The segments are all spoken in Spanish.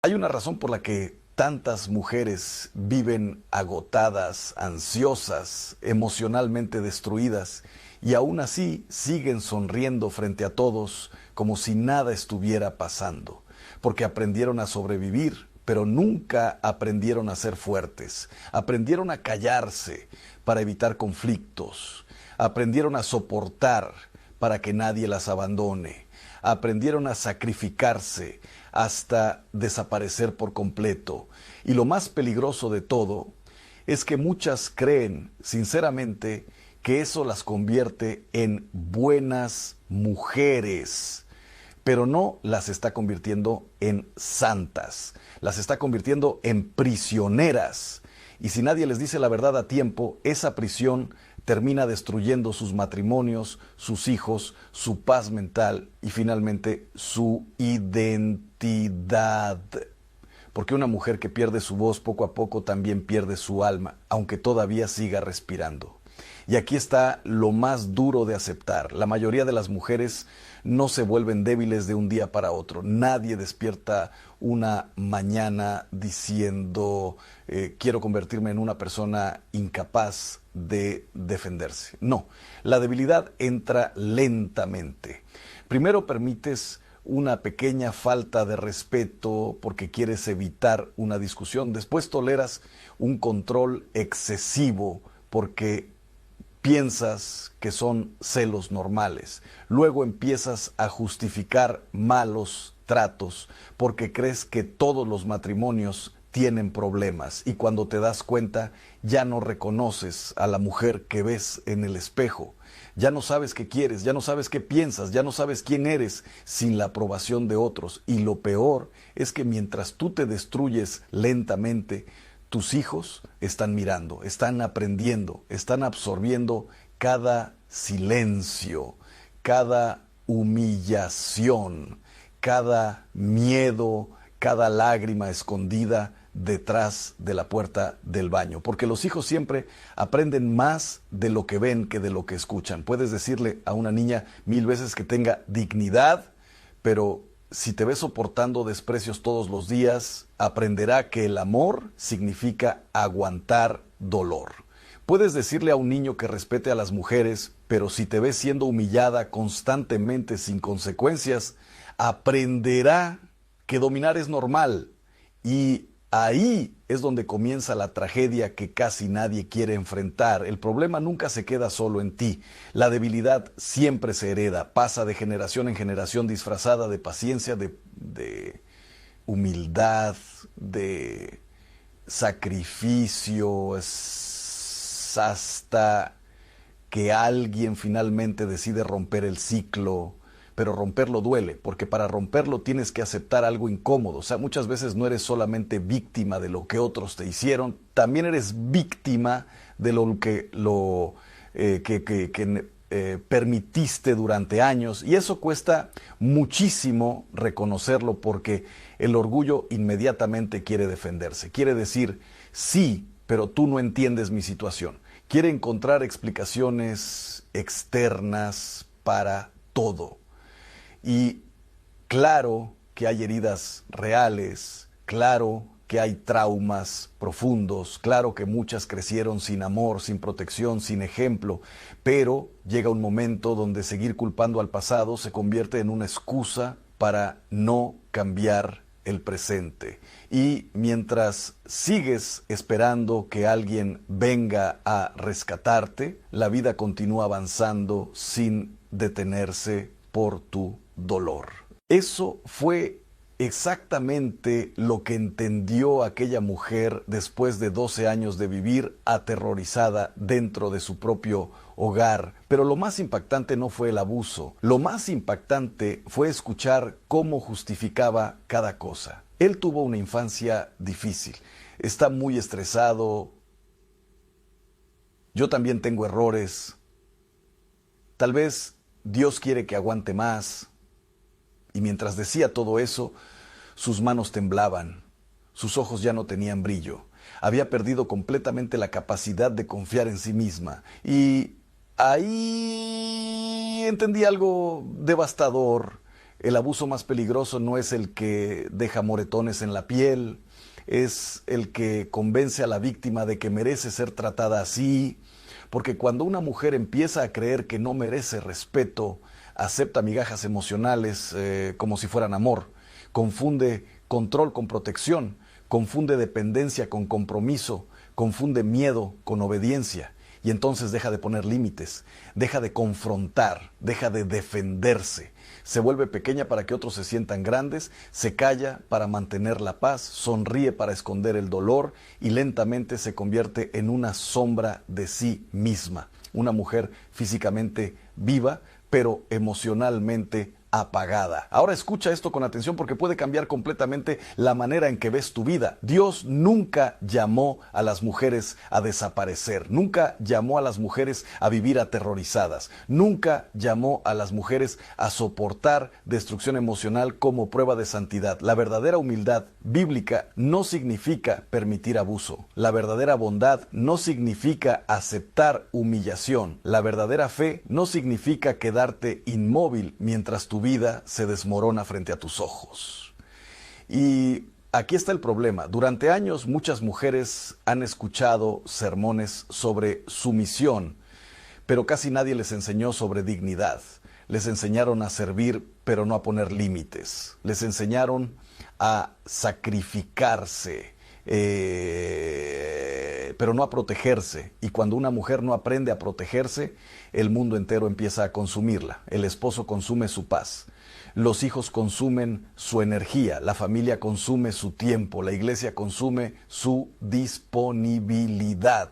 Hay una razón por la que tantas mujeres viven agotadas, ansiosas, emocionalmente destruidas y aún así siguen sonriendo frente a todos como si nada estuviera pasando, porque aprendieron a sobrevivir, pero nunca aprendieron a ser fuertes, aprendieron a callarse para evitar conflictos, aprendieron a soportar para que nadie las abandone, aprendieron a sacrificarse hasta desaparecer por completo. Y lo más peligroso de todo es que muchas creen, sinceramente, que eso las convierte en buenas mujeres, pero no las está convirtiendo en santas, las está convirtiendo en prisioneras. Y si nadie les dice la verdad a tiempo, esa prisión termina destruyendo sus matrimonios, sus hijos, su paz mental y finalmente su identidad. Porque una mujer que pierde su voz poco a poco también pierde su alma, aunque todavía siga respirando. Y aquí está lo más duro de aceptar. La mayoría de las mujeres no se vuelven débiles de un día para otro. Nadie despierta una mañana diciendo quiero convertirme en una persona incapaz de defenderse. No, la debilidad entra lentamente. Primero permites una pequeña falta de respeto porque quieres evitar una discusión. Después toleras un control excesivo porque piensas que son celos normales. Luego empiezas a justificar malos tratos porque crees que todos los matrimonios tienen problemas y cuando te das cuenta ya no reconoces a la mujer que ves en el espejo. Ya no sabes qué quieres, ya no sabes qué piensas, ya no sabes quién eres sin la aprobación de otros. Y lo peor es que mientras tú te destruyes lentamente, tus hijos están mirando, están aprendiendo, están absorbiendo cada silencio, cada humillación, cada miedo, cada lágrima escondida detrás de la puerta del baño. Porque los hijos siempre aprenden más de lo que ven que de lo que escuchan. Puedes decirle a una niña 1000 veces que tenga dignidad, pero si te ves soportando desprecios todos los días, aprenderá que el amor significa aguantar dolor. Puedes decirle a un niño que respete a las mujeres, pero si te ves siendo humillada constantemente sin consecuencias, aprenderá que dominar es normal. Y ahí es donde comienza la tragedia que casi nadie quiere enfrentar. El problema nunca se queda solo en ti. La debilidad siempre se hereda, pasa de generación en generación disfrazada de paciencia, de humildad, de sacrificio, hasta que alguien finalmente decide romper el ciclo. Pero romperlo duele, porque para romperlo tienes que aceptar algo incómodo. O sea, muchas veces no eres solamente víctima de lo que otros te hicieron, también eres víctima de lo que permitiste durante años. Y eso cuesta muchísimo reconocerlo porque el orgullo inmediatamente quiere defenderse. Quiere decir, sí, pero tú no entiendes mi situación. Quiere encontrar explicaciones externas para todo. Y claro que hay heridas reales, claro que hay traumas profundos, claro que muchas crecieron sin amor, sin protección, sin ejemplo, pero llega un momento donde seguir culpando al pasado se convierte en una excusa para no cambiar el presente. Y mientras sigues esperando que alguien venga a rescatarte, la vida continúa avanzando sin detenerse por tu dolor. Eso fue exactamente lo que entendió aquella mujer después de 12 años de vivir aterrorizada dentro de su propio hogar. Pero lo más impactante no fue el abuso. Lo más impactante fue escuchar cómo justificaba cada cosa. Él tuvo una infancia difícil. Está muy estresado. Yo también tengo errores. Tal vez Dios quiere que aguante más. Y mientras decía todo eso, sus manos temblaban, sus ojos ya no tenían brillo. Había perdido completamente la capacidad de confiar en sí misma. Y ahí entendí algo devastador. El abuso más peligroso no es el que deja moretones en la piel, es el que convence a la víctima de que merece ser tratada así, porque cuando una mujer empieza a creer que no merece respeto, acepta migajas emocionales como si fueran amor, confunde control con protección, confunde dependencia con compromiso, confunde miedo con obediencia, y entonces deja de poner límites, deja de confrontar, deja de defenderse. Se vuelve pequeña para que otros se sientan grandes, se calla para mantener la paz, sonríe para esconder el dolor y lentamente se convierte en una sombra de sí misma. Una mujer físicamente viva, pero emocionalmente apagada. Ahora escucha esto con atención porque puede cambiar completamente la manera en que ves tu vida. Dios nunca llamó a las mujeres a desaparecer, nunca llamó a las mujeres a vivir aterrorizadas, nunca llamó a las mujeres a soportar destrucción emocional como prueba de santidad. La verdadera humildad bíblica no significa permitir abuso. La verdadera bondad no significa aceptar humillación. La verdadera fe no significa quedarte inmóvil mientras tu vida se desmorona frente a tus ojos. Y aquí está el problema. Durante años muchas mujeres han escuchado sermones sobre sumisión, pero casi nadie les enseñó sobre dignidad. Les enseñaron a servir, pero no a poner límites. Les enseñaron a sacrificarse, pero no a protegerse. Y cuando una mujer no aprende a protegerse, el mundo entero empieza a consumirla. El esposo consume su paz, los hijos consumen su energía, la familia consume su tiempo, la iglesia consume su disponibilidad.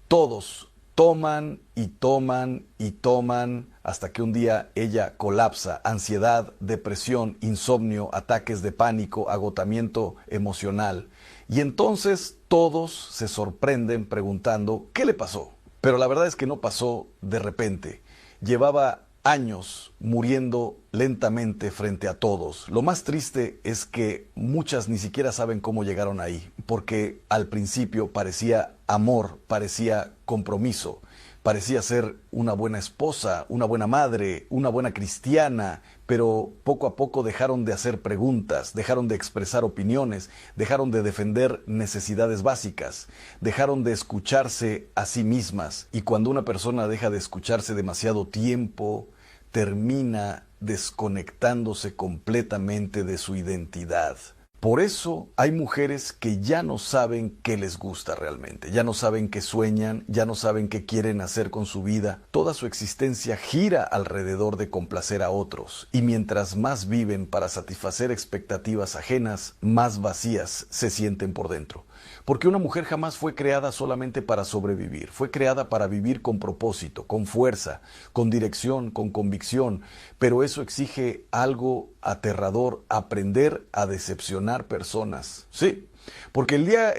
Todos toman y toman y toman hasta que un día ella colapsa. Ansiedad, depresión, insomnio, ataques de pánico, agotamiento emocional. Y entonces todos se sorprenden preguntando, ¿qué le pasó? Pero la verdad es que no pasó de repente. Llevaba años muriendo lentamente frente a todos. Lo más triste es que muchas ni siquiera saben cómo llegaron ahí, porque al principio parecía amor, parecía compromiso, parecía ser una buena esposa, una buena madre, una buena cristiana, pero poco a poco dejaron de hacer preguntas, dejaron de expresar opiniones, dejaron de defender necesidades básicas, dejaron de escucharse a sí mismas. Y cuando una persona deja de escucharse demasiado tiempo, termina desconectándose completamente de su identidad. Por eso hay mujeres que ya no saben qué les gusta realmente, ya no saben qué sueñan, ya no saben qué quieren hacer con su vida. Toda su existencia gira alrededor de complacer a otros, y mientras más viven para satisfacer expectativas ajenas, más vacías se sienten por dentro. Porque una mujer jamás fue creada solamente para sobrevivir, fue creada para vivir con propósito, con fuerza, con dirección, con convicción, pero eso exige algo aterrador: aprender a decepcionar personas. Sí, porque el día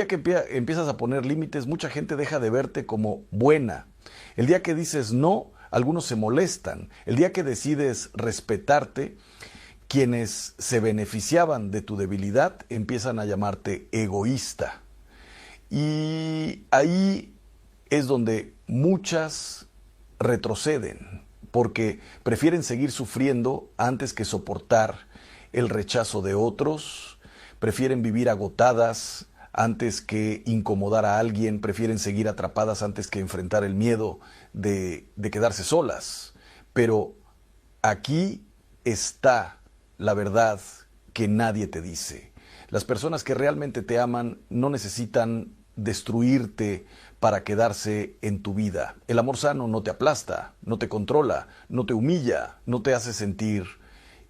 que empiezas a poner límites, mucha gente deja de verte como buena. El día que dices no, algunos se molestan. El día que decides respetarte, quienes se beneficiaban de tu debilidad empiezan a llamarte egoísta. Y ahí es donde muchas retroceden, porque prefieren seguir sufriendo antes que soportar el rechazo de otros, prefieren vivir agotadas antes que incomodar a alguien, prefieren seguir atrapadas antes que enfrentar el miedo de quedarse solas. Pero aquí está la verdad que nadie te dice. Las personas que realmente te aman no necesitan destruirte para quedarse en tu vida. El amor sano no te aplasta, no te controla, no te humilla, no te hace sentir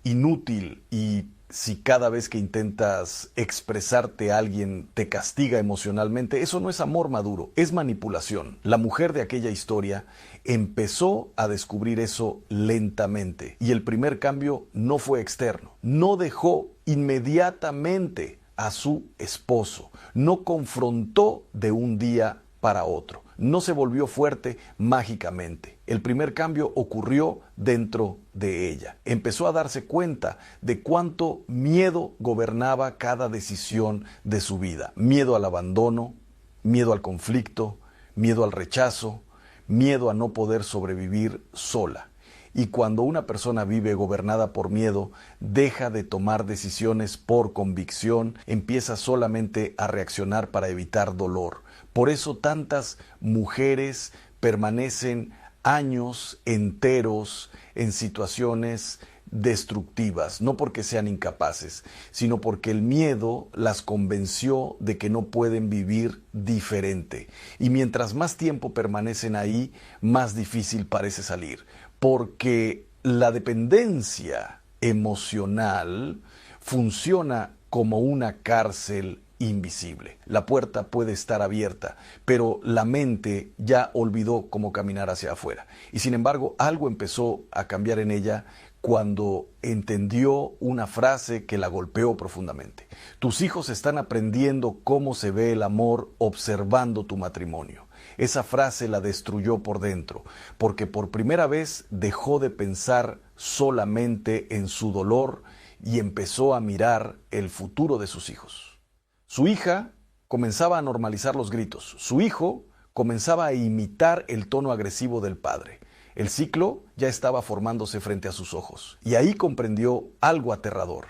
inútil, y si cada vez que intentas expresarte a alguien te castiga emocionalmente, eso no es amor maduro, es manipulación. La mujer de aquella historia empezó a descubrir eso lentamente, y el primer cambio no fue externo. No dejó inmediatamente a su esposo, no confrontó de un día para otro, no se volvió fuerte mágicamente. El primer cambio ocurrió dentro de ella. Empezó a darse cuenta de cuánto miedo gobernaba cada decisión de su vida. Miedo al abandono, miedo al conflicto, miedo al rechazo, miedo a no poder sobrevivir sola. Y cuando una persona vive gobernada por miedo, deja de tomar decisiones por convicción, empieza solamente a reaccionar para evitar dolor. Por eso tantas mujeres permanecen años enteros en situaciones destructivas, no porque sean incapaces, sino porque el miedo las convenció de que no pueden vivir diferente. Y mientras más tiempo permanecen ahí, más difícil parece salir, porque la dependencia emocional funciona como una cárcel invisible. La puerta puede estar abierta, pero la mente ya olvidó cómo caminar hacia afuera. Y sin embargo, algo empezó a cambiar en ella cuando entendió una frase que la golpeó profundamente. Tus hijos están aprendiendo cómo se ve el amor observando tu matrimonio. Esa frase la destruyó por dentro, porque por primera vez dejó de pensar solamente en su dolor y empezó a mirar el futuro de sus hijos. Su hija comenzaba a normalizar los gritos. Su hijo comenzaba a imitar el tono agresivo del padre. El ciclo ya estaba formándose frente a sus ojos. Y ahí comprendió algo aterrador.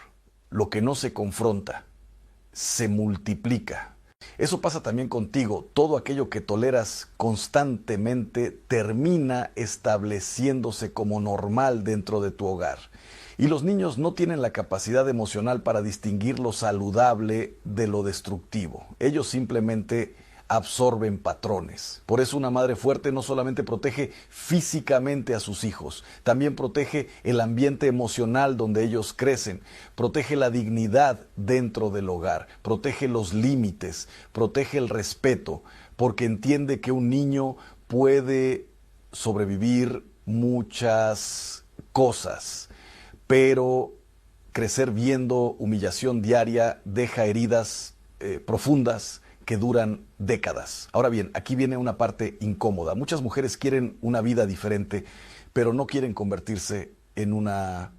Lo que no se confronta, se multiplica. Eso pasa también contigo. Todo aquello que toleras constantemente termina estableciéndose como normal dentro de tu hogar. Y los niños no tienen la capacidad emocional para distinguir lo saludable de lo destructivo. Ellos simplemente absorben patrones. Por eso una madre fuerte no solamente protege físicamente a sus hijos, también protege el ambiente emocional donde ellos crecen, protege la dignidad dentro del hogar, protege los límites, protege el respeto, porque entiende que un niño puede sobrevivir muchas cosas, pero crecer viendo humillación diaria deja heridas profundas que duran décadas. Ahora bien, aquí viene una parte incómoda. Muchas mujeres quieren una vida diferente, pero no quieren convertirse en una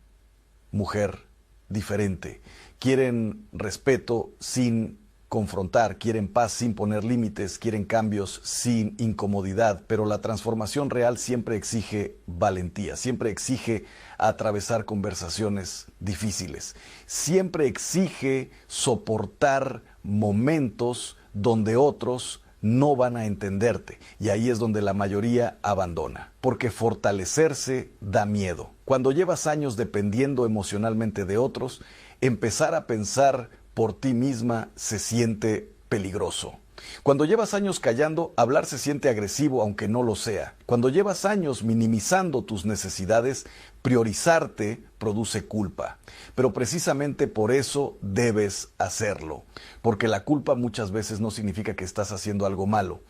mujer diferente. Quieren respeto sin confrontar, quieren paz sin poner límites, quieren cambios sin incomodidad, pero la transformación real siempre exige valentía, siempre exige atravesar conversaciones difíciles, siempre exige soportar momentos donde otros no van a entenderte, y ahí es donde la mayoría abandona, porque fortalecerse da miedo. Cuando llevas años dependiendo emocionalmente de otros, empezar a pensar por ti misma se siente peligroso. Cuando llevas años callando, hablar se siente agresivo aunque no lo sea. Cuando llevas años minimizando tus necesidades, priorizarte produce culpa. Pero precisamente por eso debes hacerlo. Porque la culpa muchas veces no significa que estás haciendo algo malo.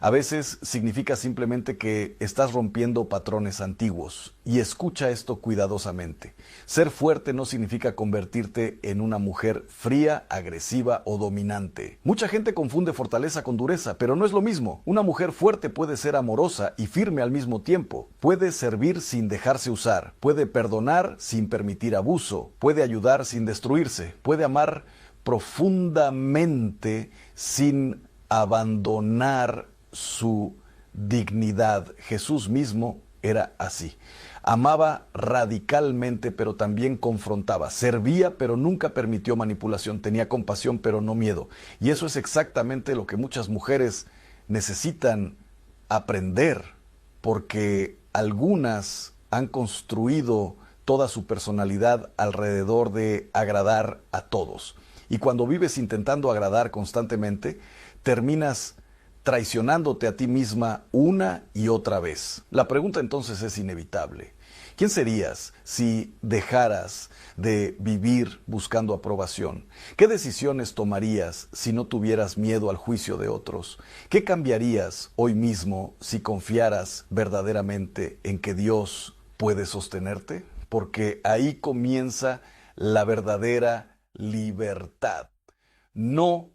A veces significa simplemente que estás rompiendo patrones antiguos. Y escucha esto cuidadosamente. Ser fuerte no significa convertirte en una mujer fría, agresiva o dominante. Mucha gente confunde fortaleza con dureza, pero no es lo mismo. Una mujer fuerte puede ser amorosa y firme al mismo tiempo. Puede servir sin dejarse usar. Puede perdonar sin permitir abuso. Puede ayudar sin destruirse. Puede amar profundamente sin abandonar su dignidad. Jesús mismo era así. Amaba radicalmente, pero también confrontaba. Servía, pero nunca permitió manipulación. Tenía compasión, pero no miedo. Y eso es exactamente lo que muchas mujeres necesitan aprender, porque algunas han construido toda su personalidad alrededor de agradar a todos. Y cuando vives intentando agradar constantemente, terminas traicionándote a ti misma una y otra vez. La pregunta entonces es inevitable. ¿Quién serías si dejaras de vivir buscando aprobación? ¿Qué decisiones tomarías si no tuvieras miedo al juicio de otros? ¿Qué cambiarías hoy mismo si confiaras verdaderamente en que Dios puede sostenerte? Porque ahí comienza la verdadera libertad. No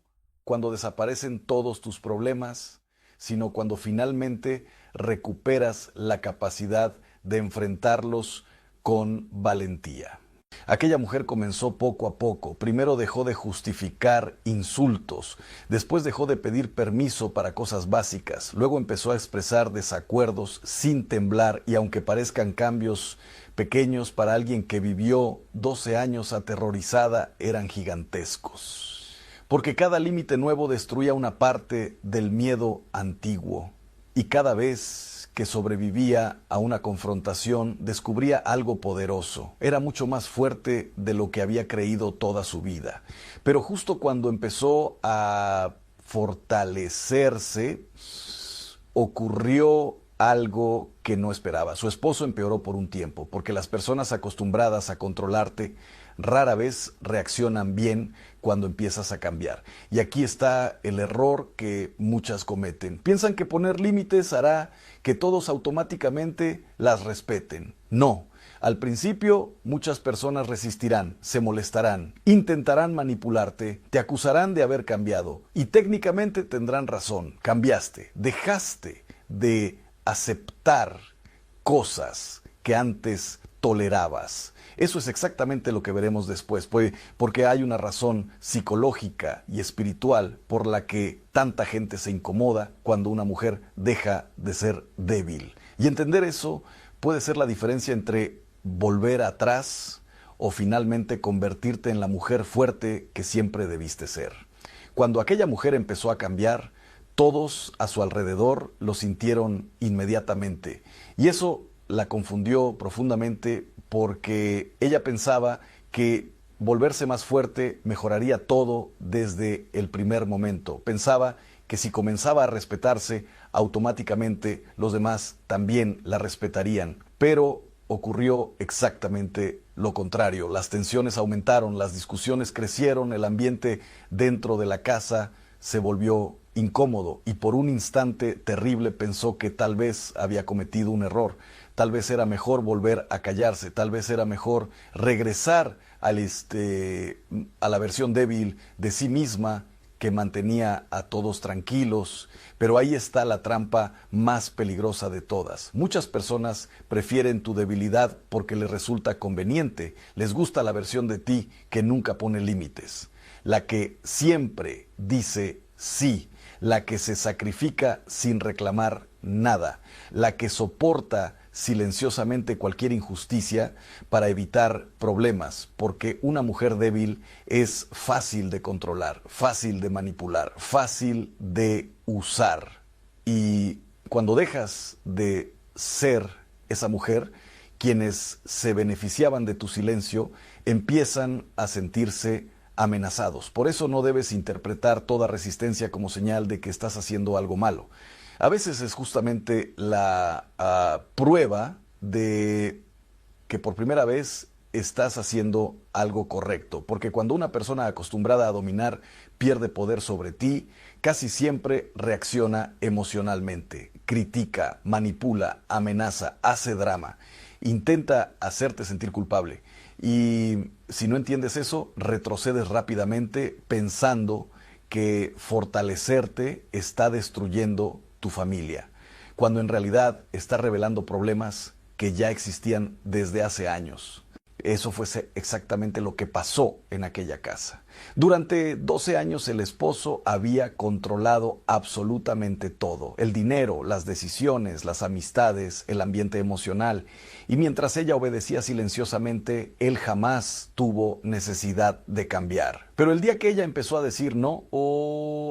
cuando desaparecen todos tus problemas, sino cuando finalmente recuperas la capacidad de enfrentarlos con valentía. Aquella mujer comenzó poco a poco. Primero dejó de justificar insultos, después dejó de pedir permiso para cosas básicas, luego empezó a expresar desacuerdos sin temblar y aunque parezcan cambios pequeños para alguien que vivió 12 años aterrorizada, eran gigantescos. Porque cada límite nuevo destruía una parte del miedo antiguo y cada vez que sobrevivía a una confrontación, descubría algo poderoso. Era mucho más fuerte de lo que había creído toda su vida. Pero justo cuando empezó a fortalecerse, ocurrió algo que no esperaba. Su esposo empeoró por un tiempo, porque las personas acostumbradas a controlarte rara vez reaccionan bien cuando empiezas a cambiar. Y aquí está el error que muchas cometen. Piensan que poner límites hará que todos automáticamente las respeten. No. Al principio muchas personas resistirán, se molestarán, intentarán manipularte, te acusarán de haber cambiado y técnicamente tendrán razón. Cambiaste, dejaste de aceptar cosas que antes tolerabas. Eso es exactamente lo que veremos después, porque hay una razón psicológica y espiritual por la que tanta gente se incomoda cuando una mujer deja de ser débil. Y entender eso puede ser la diferencia entre volver atrás o finalmente convertirte en la mujer fuerte que siempre debiste ser. Cuando aquella mujer empezó a cambiar, todos a su alrededor lo sintieron inmediatamente. Y eso la confundió profundamente porque ella pensaba que volverse más fuerte mejoraría todo desde el primer momento. Pensaba que si comenzaba a respetarse, automáticamente los demás también la respetarían. Pero ocurrió exactamente lo contrario. Las tensiones aumentaron, las discusiones crecieron, el ambiente dentro de la casa se volvió incómodo y por un instante terrible pensó que tal vez había cometido un error. Tal vez era mejor volver a callarse, tal vez era mejor regresar a la versión débil de sí misma que mantenía a todos tranquilos. Pero ahí está la trampa más peligrosa de todas. Muchas personas prefieren tu debilidad porque les resulta conveniente. Les gusta la versión de ti que nunca pone límites. La que siempre dice sí. La que se sacrifica sin reclamar nada. La que soporta silenciosamente cualquier injusticia para evitar problemas, porque una mujer débil es fácil de controlar, fácil de manipular, fácil de usar. Y cuando dejas de ser esa mujer, quienes se beneficiaban de tu silencio empiezan a sentirse amenazados. Por eso no debes interpretar toda resistencia como señal de que estás haciendo algo malo. A veces es justamente la prueba de que por primera vez estás haciendo algo correcto. Porque cuando una persona acostumbrada a dominar pierde poder sobre ti, casi siempre reacciona emocionalmente, critica, manipula, amenaza, hace drama, intenta hacerte sentir culpable. Y si no entiendes eso, retrocedes rápidamente pensando que fortalecerte está destruyendo tu familia, cuando en realidad está revelando problemas que ya existían desde hace años. Eso fue exactamente lo que pasó en aquella casa. Durante 12 años el esposo había controlado absolutamente todo: el dinero, las decisiones, las amistades, el ambiente emocional. Y mientras ella obedecía silenciosamente, él jamás tuvo necesidad de cambiar. Pero el día que ella empezó a decir no,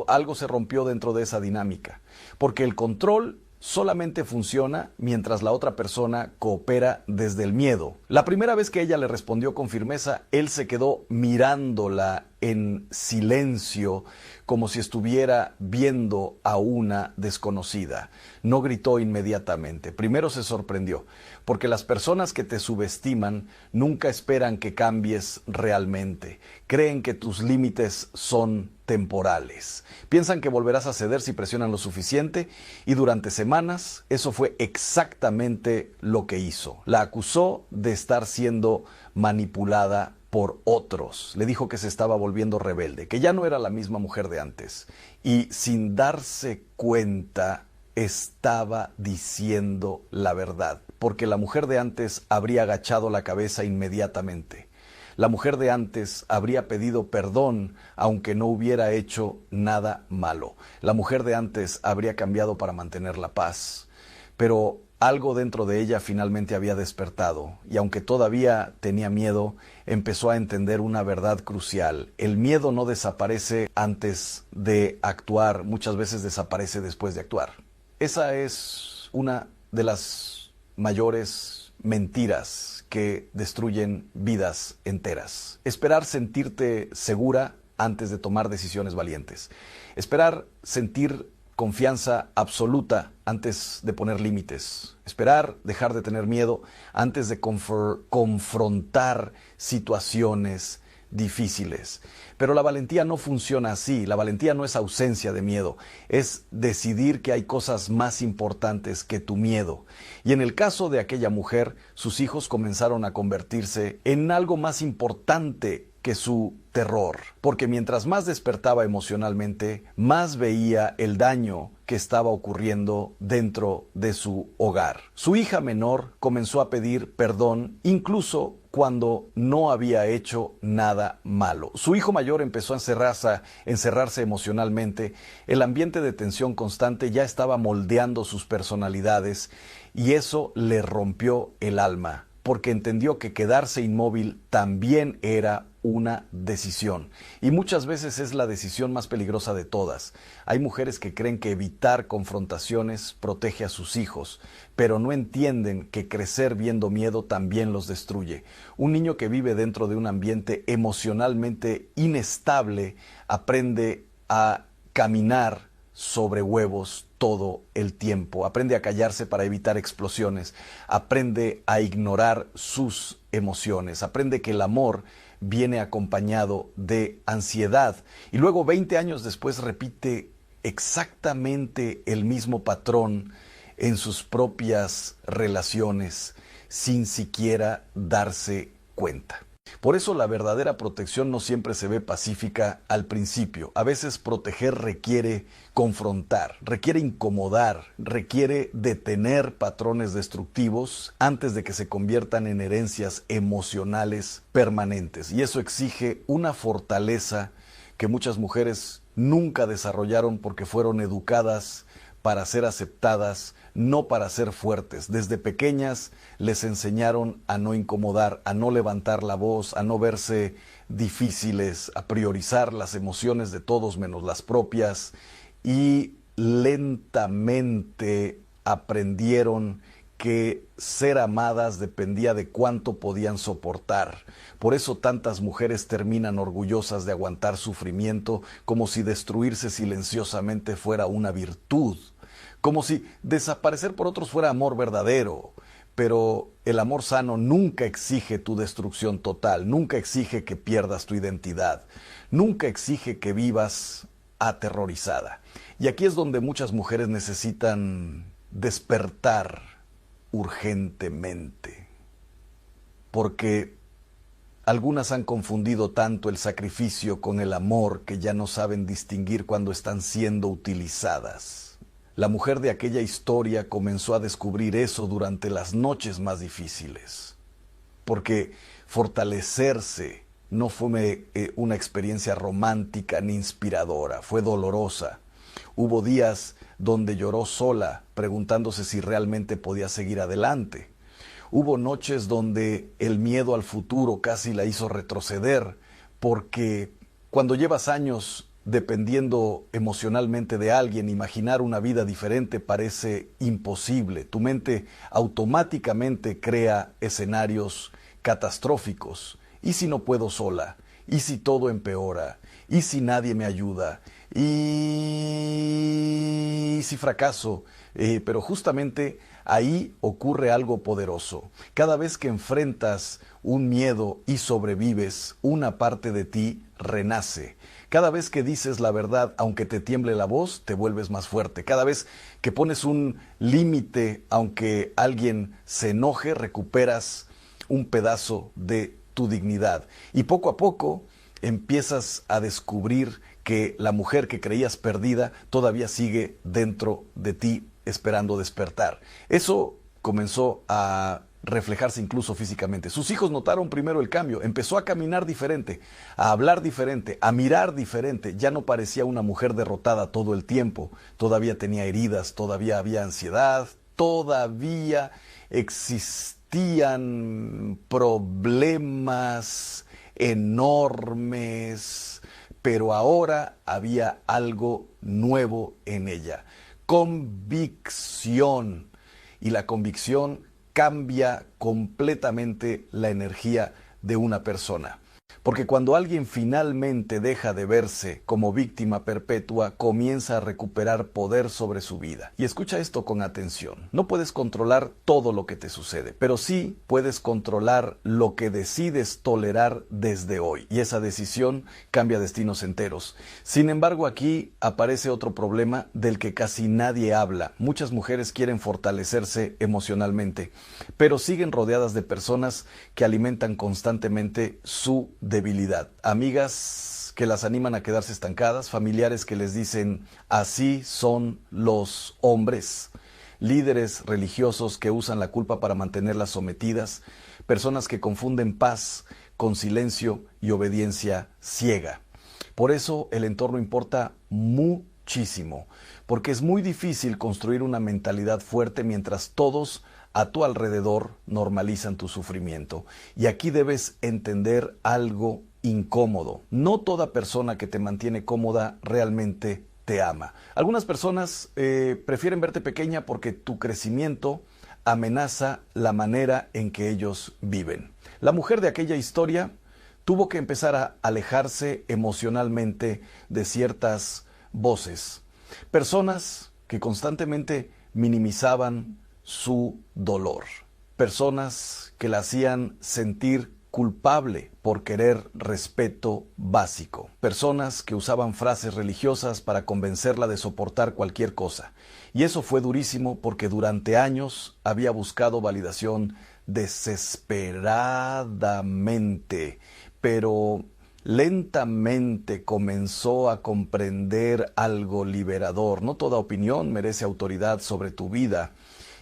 algo se rompió dentro de esa dinámica. Porque el control solamente funciona mientras la otra persona coopera desde el miedo. La primera vez que ella le respondió con firmeza, él se quedó mirándola en silencio, como si estuviera viendo a una desconocida. No gritó inmediatamente. Primero se sorprendió, porque las personas que te subestiman nunca esperan que cambies realmente. Creen que tus límites son temporales. Piensan que volverás a ceder si presionan lo suficiente, y durante semanas eso fue exactamente lo que hizo. La acusó de estar siendo manipulada por otros. Le dijo que se estaba volviendo rebelde, que ya no era la misma mujer de antes. Y sin darse cuenta, estaba diciendo la verdad, porque la mujer de antes habría agachado la cabeza inmediatamente. La mujer de antes habría pedido perdón aunque no hubiera hecho nada malo. La mujer de antes habría cambiado para mantener la paz. Pero algo dentro de ella finalmente había despertado, y aunque todavía tenía miedo, empezó a entender una verdad crucial. El miedo no desaparece antes de actuar, muchas veces desaparece después de actuar. Esa es una de las mayores mentiras que destruyen vidas enteras. Esperar sentirte segura antes de tomar decisiones valientes. Esperar sentir confianza absoluta antes de poner límites. Esperar dejar de tener miedo antes de confrontar situaciones difíciles. Pero la valentía no funciona así. La valentía no es ausencia de miedo. Es decidir que hay cosas más importantes que tu miedo. Y en el caso de aquella mujer, sus hijos comenzaron a convertirse en algo más importante que su terror, porque mientras más despertaba emocionalmente, más veía el daño que estaba ocurriendo dentro de su hogar. Su hija menor comenzó a pedir perdón incluso cuando no había hecho nada malo. Su hijo mayor empezó a encerrarse emocionalmente. El ambiente de tensión constante ya estaba moldeando sus personalidades y eso le rompió el alma, porque entendió que quedarse inmóvil también era una decisión. Y muchas veces es la decisión más peligrosa de todas. Hay mujeres que creen que evitar confrontaciones protege a sus hijos, pero no entienden que crecer viendo miedo también los destruye. Un niño que vive dentro de un ambiente emocionalmente inestable aprende a caminar sobre huevos todo el tiempo. Aprende a callarse para evitar explosiones. Aprende a ignorar sus emociones. Aprende que el amor viene acompañado de ansiedad. Y luego 20 años después repite exactamente el mismo patrón en sus propias relaciones sin siquiera darse cuenta. Por eso la verdadera protección no siempre se ve pacífica al principio. A veces proteger requiere confrontar, requiere incomodar, requiere detener patrones destructivos antes de que se conviertan en herencias emocionales permanentes. Y eso exige una fortaleza que muchas mujeres nunca desarrollaron porque fueron educadas para ser aceptadas, no para ser fuertes. Desde pequeñas les enseñaron a no incomodar, a no levantar la voz, a no verse difíciles, a priorizar las emociones de todos menos las propias, y lentamente aprendieron que ser amadas dependía de cuánto podían soportar. Por eso tantas mujeres terminan orgullosas de aguantar sufrimiento, como si destruirse silenciosamente fuera una virtud, como si desaparecer por otros fuera amor verdadero. Pero el amor sano nunca exige tu destrucción total, nunca exige que pierdas tu identidad, nunca exige que vivas aterrorizada. Y aquí es donde muchas mujeres necesitan despertar urgentemente, porque algunas han confundido tanto el sacrificio con el amor que ya no saben distinguir cuando están siendo utilizadas. La mujer de aquella historia comenzó a descubrir eso durante las noches más difíciles, porque fortalecerse no fue una experiencia romántica ni inspiradora, fue dolorosa. Hubo días donde lloró sola, preguntándose si realmente podía seguir adelante. Hubo noches donde el miedo al futuro casi la hizo retroceder, porque cuando llevas años dependiendo emocionalmente de alguien, imaginar una vida diferente parece imposible. Tu mente automáticamente crea escenarios catastróficos. ¿Y si no puedo sola? ¿Y si todo empeora? ¿Y si nadie me ayuda? ¿Y si fracaso? Pero justamente ahí ocurre algo poderoso. Cada vez que enfrentas un miedo y sobrevives, una parte de ti renace. Cada vez que dices la verdad, aunque te tiemble la voz, te vuelves más fuerte. Cada vez que pones un límite, aunque alguien se enoje, recuperas un pedazo de tu dignidad. Y poco a poco empiezas a descubrir que la mujer que creías perdida todavía sigue dentro de ti esperando despertar. Eso comenzó a reflejarse incluso físicamente. Sus hijos notaron primero el cambio, empezó a caminar diferente, a hablar diferente, a mirar diferente, ya no parecía una mujer derrotada todo el tiempo, todavía tenía heridas, todavía había ansiedad, todavía existían problemas enormes, pero ahora había algo nuevo en ella, convicción, y la convicción cambia completamente la energía de una persona. Porque cuando alguien finalmente deja de verse como víctima perpetua, comienza a recuperar poder sobre su vida. Y escucha esto con atención. No puedes controlar todo lo que te sucede, pero sí puedes controlar lo que decides tolerar desde hoy. Y esa decisión cambia destinos enteros. Sin embargo, aquí aparece otro problema del que casi nadie habla. Muchas mujeres quieren fortalecerse emocionalmente, pero siguen rodeadas de personas que alimentan constantemente su debilidad. Amigas que las animan a quedarse estancadas, familiares que les dicen así son los hombres, líderes religiosos que usan la culpa para mantenerlas sometidas, personas que confunden paz con silencio y obediencia ciega. Por eso el entorno importa muchísimo, porque es muy difícil construir una mentalidad fuerte mientras todos a tu alrededor normalizan tu sufrimiento. Y aquí debes entender algo incómodo. No toda persona que te mantiene cómoda realmente te ama. Algunas personas prefieren verte pequeña porque tu crecimiento amenaza la manera en que ellos viven. La mujer de aquella historia tuvo que empezar a alejarse emocionalmente de ciertas voces. Personas que constantemente minimizaban su dolor. Personas que la hacían sentir culpable por querer respeto básico. Personas que usaban frases religiosas para convencerla de soportar cualquier cosa. Y eso fue durísimo porque durante años había buscado validación desesperadamente, pero lentamente comenzó a comprender algo liberador. No toda opinión merece autoridad sobre tu vida.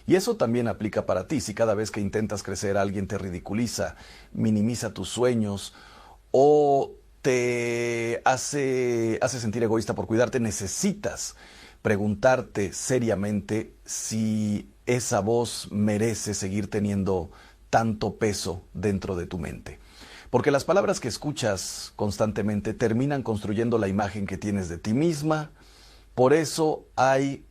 Y eso también aplica para ti. Si cada vez que intentas crecer alguien te ridiculiza, minimiza tus sueños o te hace sentir egoísta por cuidarte, necesitas preguntarte seriamente si esa voz merece seguir teniendo tanto peso dentro de tu mente. Porque las palabras que escuchas constantemente terminan construyendo la imagen que tienes de ti misma. Por eso hay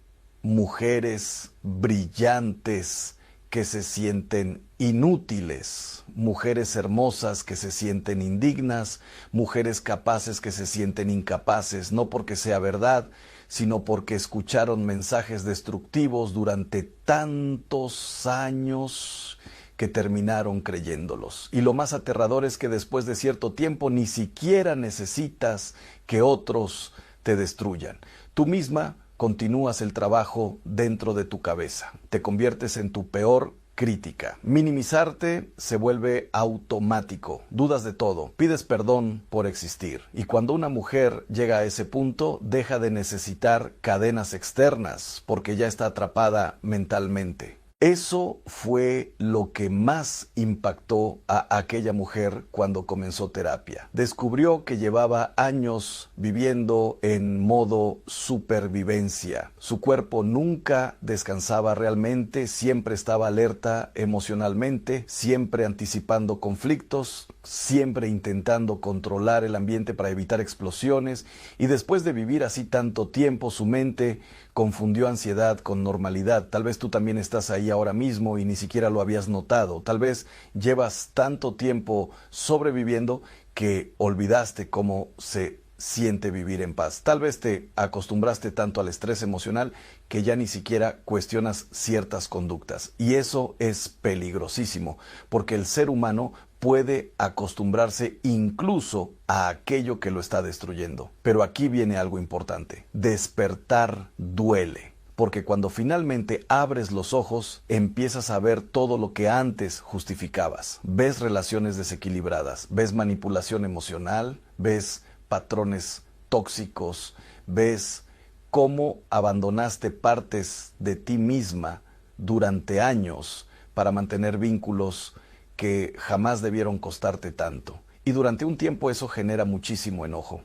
mujeres brillantes que se sienten inútiles, mujeres hermosas que se sienten indignas, mujeres capaces que se sienten incapaces, no porque sea verdad, sino porque escucharon mensajes destructivos durante tantos años que terminaron creyéndolos. Y lo más aterrador es que después de cierto tiempo ni siquiera necesitas que otros te destruyan. Tú misma continúas el trabajo dentro de tu cabeza. Te conviertes en tu peor crítica. Minimizarte se vuelve automático. Dudas de todo. Pides perdón por existir. Y cuando una mujer llega a ese punto, deja de necesitar cadenas externas porque ya está atrapada mentalmente. Eso fue lo que más impactó a aquella mujer cuando comenzó terapia. Descubrió que llevaba años viviendo en modo supervivencia. Su cuerpo nunca descansaba realmente, siempre estaba alerta emocionalmente, siempre anticipando conflictos, siempre intentando controlar el ambiente para evitar explosiones, y después de vivir así tanto tiempo, su mente confundió ansiedad con normalidad. Tal vez tú también estás ahí ahora mismo y ni siquiera lo habías notado. Tal vez llevas tanto tiempo sobreviviendo que olvidaste cómo se siente vivir en paz. Tal vez te acostumbraste tanto al estrés emocional que ya ni siquiera cuestionas ciertas conductas. Y eso es peligrosísimo, porque el ser humano puede acostumbrarse incluso a aquello que lo está destruyendo. Pero aquí viene algo importante. Despertar duele. Porque cuando finalmente abres los ojos, empiezas a ver todo lo que antes justificabas. Ves relaciones desequilibradas, ves manipulación emocional, ves patrones tóxicos, ves cómo abandonaste partes de ti misma durante años para mantener vínculos que jamás debieron costarte tanto. Y durante un tiempo eso genera muchísimo enojo.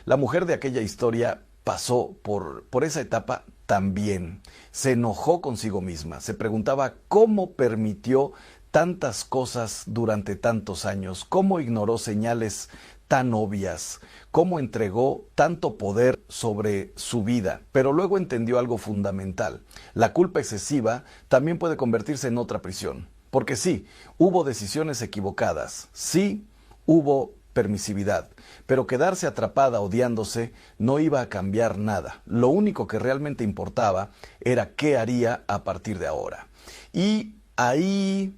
La mujer de aquella historia pasó por esa etapa también. Se enojó consigo misma, se preguntaba cómo permitió tantas cosas durante tantos años, cómo ignoró señales tan obvias, cómo entregó tanto poder sobre su vida. Pero luego entendió algo fundamental. La culpa excesiva también puede convertirse en otra prisión. Porque sí, hubo decisiones equivocadas, sí, hubo permisividad, pero quedarse atrapada odiándose no iba a cambiar nada. Lo único que realmente importaba era qué haría a partir de ahora. Y ahí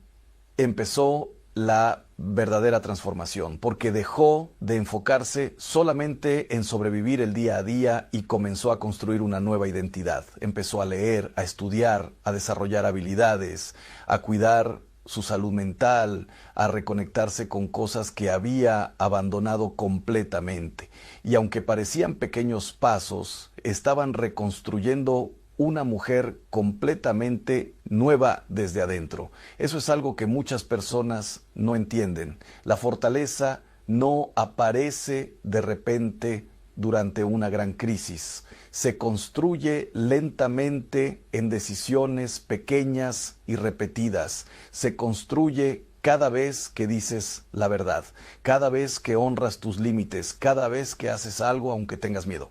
empezó la verdadera transformación, porque dejó de enfocarse solamente en sobrevivir el día a día y comenzó a construir una nueva identidad. Empezó a leer, a estudiar, a desarrollar habilidades, a cuidar su salud mental, a reconectarse con cosas que había abandonado completamente. Y aunque parecían pequeños pasos, estaban reconstruyendo una mujer completamente nueva desde adentro. Eso es algo que muchas personas no entienden. La fortaleza no aparece de repente durante una gran crisis. Se construye lentamente en decisiones pequeñas y repetidas. Se construye cada vez que dices la verdad, cada vez que honras tus límites, cada vez que haces algo aunque tengas miedo,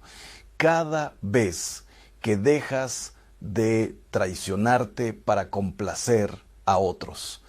cada vez que dejas de traicionarte para complacer a otros.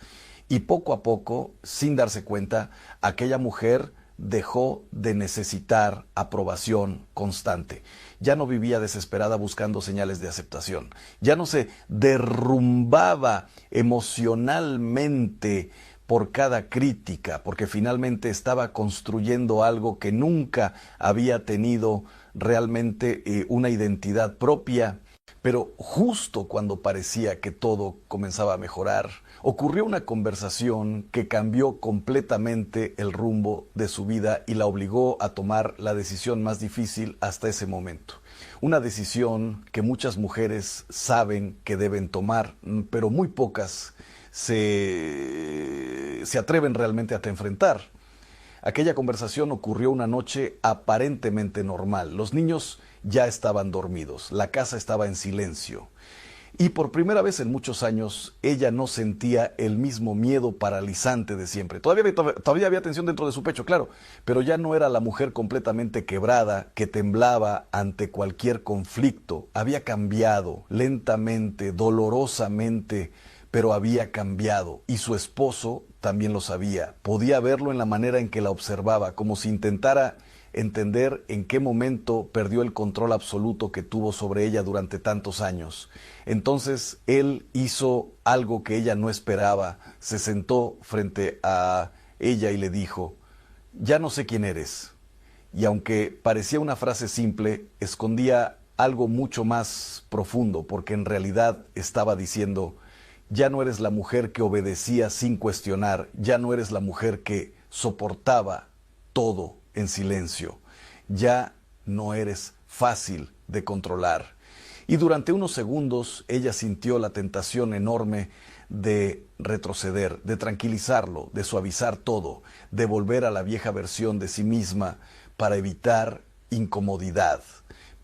Y poco a poco, sin darse cuenta, aquella mujer dejó de necesitar aprobación constante. Ya no vivía desesperada buscando señales de aceptación. Ya no se derrumbaba emocionalmente por cada crítica, porque finalmente estaba construyendo algo que nunca había tenido realmente una identidad propia. Pero justo cuando parecía que todo comenzaba a mejorar, ocurrió una conversación que cambió completamente el rumbo de su vida y la obligó a tomar la decisión más difícil hasta ese momento. Una decisión que muchas mujeres saben que deben tomar, pero muy pocas se atreven realmente a enfrentar. Aquella conversación ocurrió una noche aparentemente normal. Los niños ya estaban dormidos, la casa estaba en silencio. Y por primera vez en muchos años, ella no sentía el mismo miedo paralizante de siempre. Todavía había tensión dentro de su pecho, claro, pero ya no era la mujer completamente quebrada que temblaba ante cualquier conflicto. Había cambiado lentamente, dolorosamente, pero había cambiado. Y su esposo también lo sabía. Podía verlo en la manera en que la observaba, como si intentara entender en qué momento perdió el control absoluto que tuvo sobre ella durante tantos años. Entonces él hizo algo que ella no esperaba. Se sentó frente a ella y le dijo: ya no sé quién eres. Y aunque parecía una frase simple, escondía algo mucho más profundo, porque en realidad estaba diciendo: ya no eres la mujer que obedecía sin cuestionar, ya no eres la mujer que soportaba todo en silencio, ya no eres fácil de controlar. Y durante unos segundos ella sintió la tentación enorme de retroceder, de tranquilizarlo, de suavizar todo, de volver a la vieja versión de sí misma para evitar incomodidad.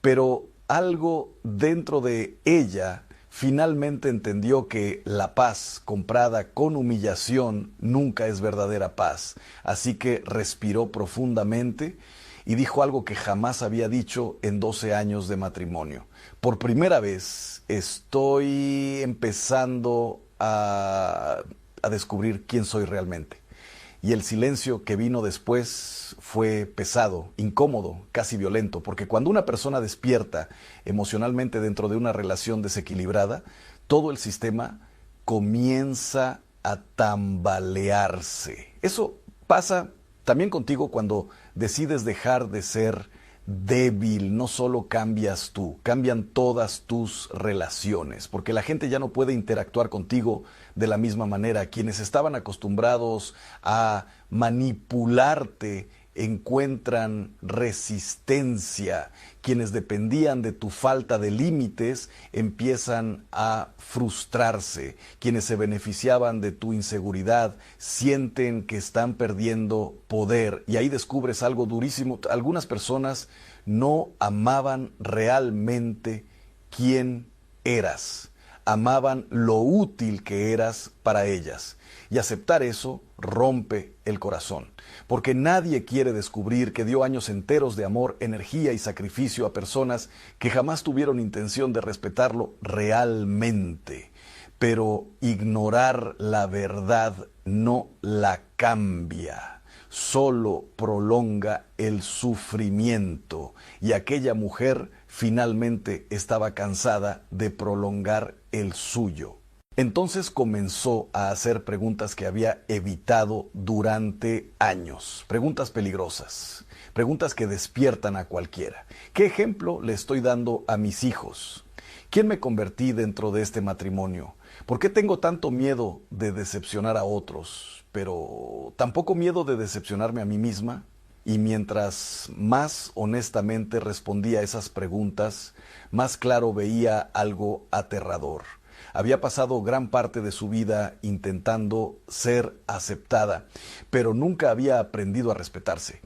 Pero algo dentro de ella finalmente entendió que la paz comprada con humillación nunca es verdadera paz. Así que respiró profundamente y dijo algo que jamás había dicho en 12 años de matrimonio. Por primera vez estoy empezando a descubrir quién soy realmente. Y el silencio que vino después fue pesado, incómodo, casi violento, porque cuando una persona despierta emocionalmente dentro de una relación desequilibrada, todo el sistema comienza a tambalearse. Eso pasa también contigo cuando decides dejar de ser débil. No solo cambias tú, cambian todas tus relaciones, porque la gente ya no puede interactuar contigo de la misma manera. Quienes estaban acostumbrados a manipularte encuentran resistencia. Quienes dependían de tu falta de límites empiezan a frustrarse. Quienes se beneficiaban de tu inseguridad sienten que están perdiendo poder. Y ahí descubres algo durísimo. Algunas personas no amaban realmente quién eras. Amaban lo útil que eras para ellas. Y aceptar eso rompe el corazón, porque nadie quiere descubrir que dio años enteros de amor, energía y sacrificio a personas que jamás tuvieron intención de respetarlo realmente. Pero ignorar la verdad no la cambia, solo prolonga el sufrimiento. Y aquella mujer finalmente estaba cansada de prolongar el suyo. Entonces comenzó a hacer preguntas que había evitado durante años, preguntas peligrosas, preguntas que despiertan a cualquiera. ¿Qué ejemplo le estoy dando a mis hijos? ¿Quién me convertí dentro de este matrimonio? ¿Por qué tengo tanto miedo de decepcionar a otros, pero tampoco miedo de decepcionarme a mí misma? Y mientras más honestamente respondía a esas preguntas, más claro veía algo aterrador. Había pasado gran parte de su vida intentando ser aceptada, pero nunca había aprendido a respetarse.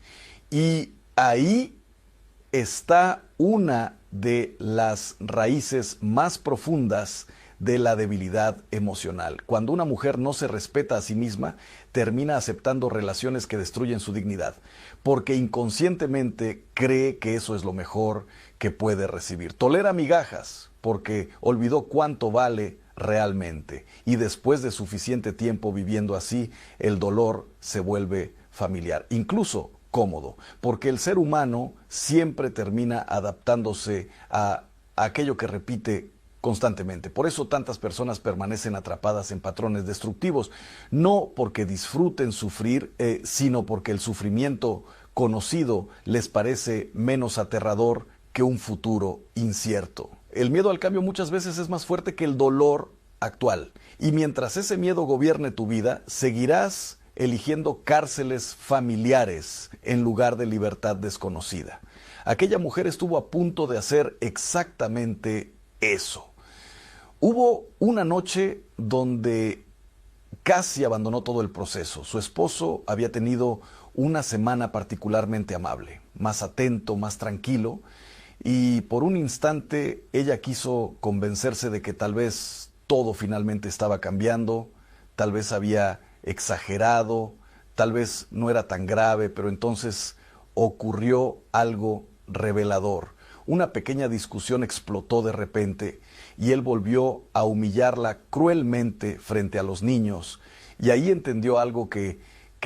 Y ahí está una de las raíces más profundas de la debilidad emocional. Cuando una mujer no se respeta a sí misma, termina aceptando relaciones que destruyen su dignidad, porque inconscientemente cree que eso es lo mejor que puede recibir. Tolera migajas, porque olvidó cuánto vale realmente. Y después de suficiente tiempo viviendo así, el dolor se vuelve familiar, incluso cómodo, porque el ser humano siempre termina adaptándose a aquello que repite constantemente. Por eso tantas personas permanecen atrapadas en patrones destructivos, no porque disfruten sufrir, sino porque el sufrimiento conocido les parece menos aterrador que un futuro incierto. El miedo al cambio muchas veces es más fuerte que el dolor actual. Y mientras ese miedo gobierne tu vida, seguirás eligiendo cárceles familiares en lugar de libertad desconocida. Aquella mujer estuvo a punto de hacer exactamente eso. Hubo una noche donde casi abandonó todo el proceso. Su esposo había tenido una semana particularmente amable, más atento, más tranquilo, y por un instante ella quiso convencerse de que tal vez todo finalmente estaba cambiando, tal vez había exagerado, tal vez no era tan grave, pero entonces ocurrió algo revelador. Una pequeña discusión explotó de repente y él volvió a humillarla cruelmente frente a los niños, y ahí entendió algo que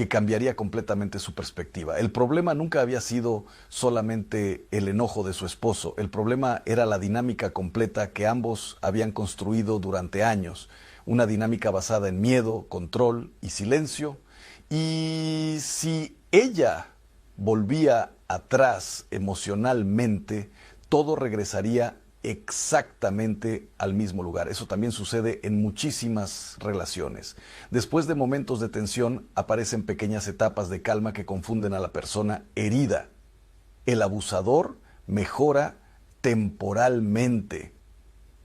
cambiaría completamente su perspectiva. El problema nunca había sido solamente el enojo de su esposo, el problema era la dinámica completa que ambos habían construido durante años, una dinámica basada en miedo, control y silencio. Y si ella volvía atrás emocionalmente, todo regresaría exactamente al mismo lugar. Eso también sucede en muchísimas relaciones. Después de momentos de tensión aparecen pequeñas etapas de calma que confunden a la persona herida. El abusador mejora temporalmente,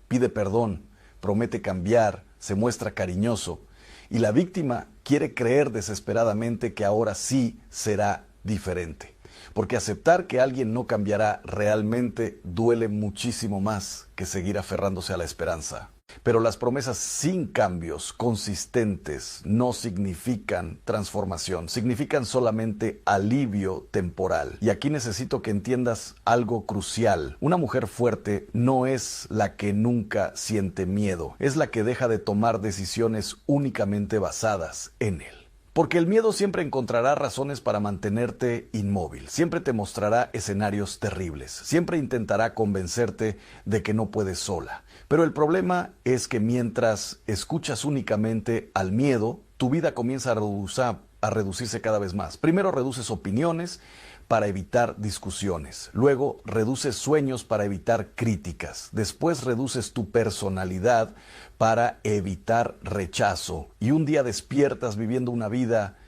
pide perdón, promete cambiar, se muestra cariñoso, y la víctima quiere creer desesperadamente que ahora sí será diferente. Porque aceptar que alguien no cambiará realmente duele muchísimo más que seguir aferrándose a la esperanza. Pero las promesas sin cambios consistentes no significan transformación, significan solamente alivio temporal. Y aquí necesito que entiendas algo crucial. Una mujer fuerte no es la que nunca siente miedo, es la que deja de tomar decisiones únicamente basadas en él. Porque el miedo siempre encontrará razones para mantenerte inmóvil, siempre te mostrará escenarios terribles, siempre intentará convencerte de que no puedes sola. Pero el problema es que mientras escuchas únicamente al miedo, tu vida comienza a reducirse cada vez más. Primero reduces opiniones para evitar discusiones, luego reduces sueños para evitar críticas, después reduces tu personalidad para evitar rechazo, y un día despiertas viviendo una vida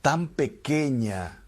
tan pequeña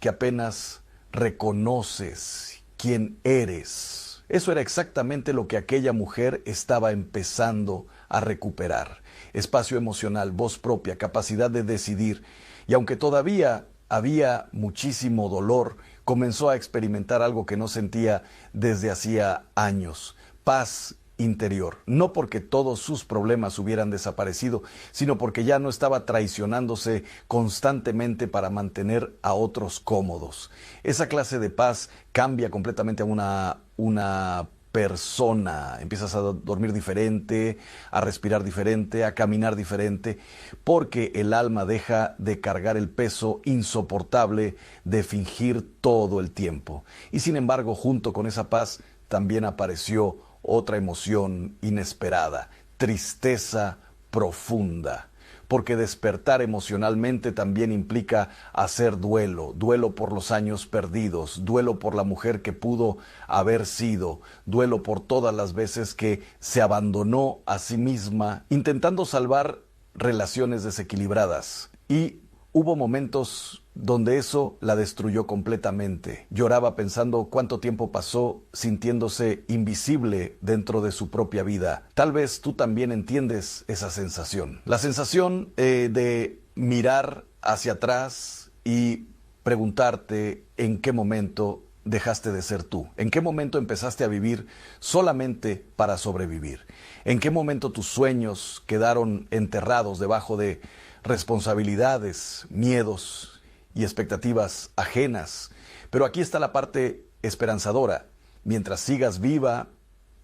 que apenas reconoces quién eres. Eso era exactamente lo que aquella mujer estaba empezando a recuperar. Espacio emocional, voz propia, capacidad de decidir. Y aunque todavía había muchísimo dolor, comenzó a experimentar algo que no sentía desde hacía años: paz interior. No porque todos sus problemas hubieran desaparecido, sino porque ya no estaba traicionándose constantemente para mantener a otros cómodos. Esa clase de paz cambia completamente a una persona. Empiezas a dormir diferente, a respirar diferente, a caminar diferente, porque el alma deja de cargar el peso insoportable de fingir todo el tiempo. Y sin embargo, junto con esa paz, también apareció otra emoción inesperada: tristeza profunda. Porque despertar emocionalmente también implica hacer duelo, duelo por los años perdidos, duelo por la mujer que pudo haber sido, duelo por todas las veces que se abandonó a sí misma intentando salvar relaciones desequilibradas. Y hubo momentos donde eso la destruyó completamente. Lloraba pensando cuánto tiempo pasó sintiéndose invisible dentro de su propia vida. Tal vez tú también entiendes esa sensación. La sensación de mirar hacia atrás y preguntarte en qué momento dejaste de ser tú. ¿En qué momento empezaste a vivir solamente para sobrevivir? ¿En qué momento tus sueños quedaron enterrados debajo de responsabilidades, miedos y expectativas ajenas? Pero aquí está la parte esperanzadora: mientras sigas viva,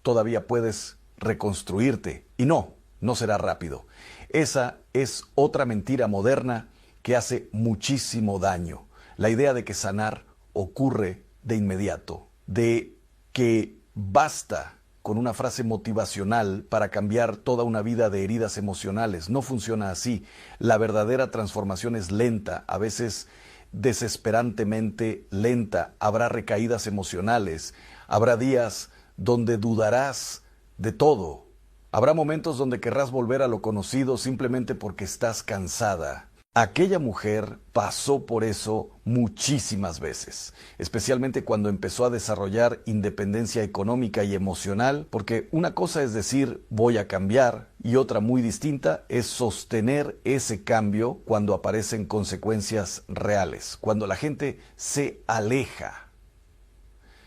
todavía puedes reconstruirte. Y no será rápido. Esa es otra mentira moderna que hace muchísimo daño. La idea de que sanar ocurre de inmediato, de que basta con una frase motivacional para cambiar toda una vida de heridas emocionales. No funciona así. La verdadera transformación es lenta, a veces desesperantemente lenta. Habrá recaídas emocionales, habrá días donde dudarás de todo, habrá momentos donde querrás volver a lo conocido simplemente porque estás cansada. Aquella mujer pasó por eso muchísimas veces, especialmente cuando empezó a desarrollar independencia económica y emocional, porque una cosa es decir voy a cambiar y otra muy distinta es sostener ese cambio cuando aparecen consecuencias reales, cuando la gente se aleja,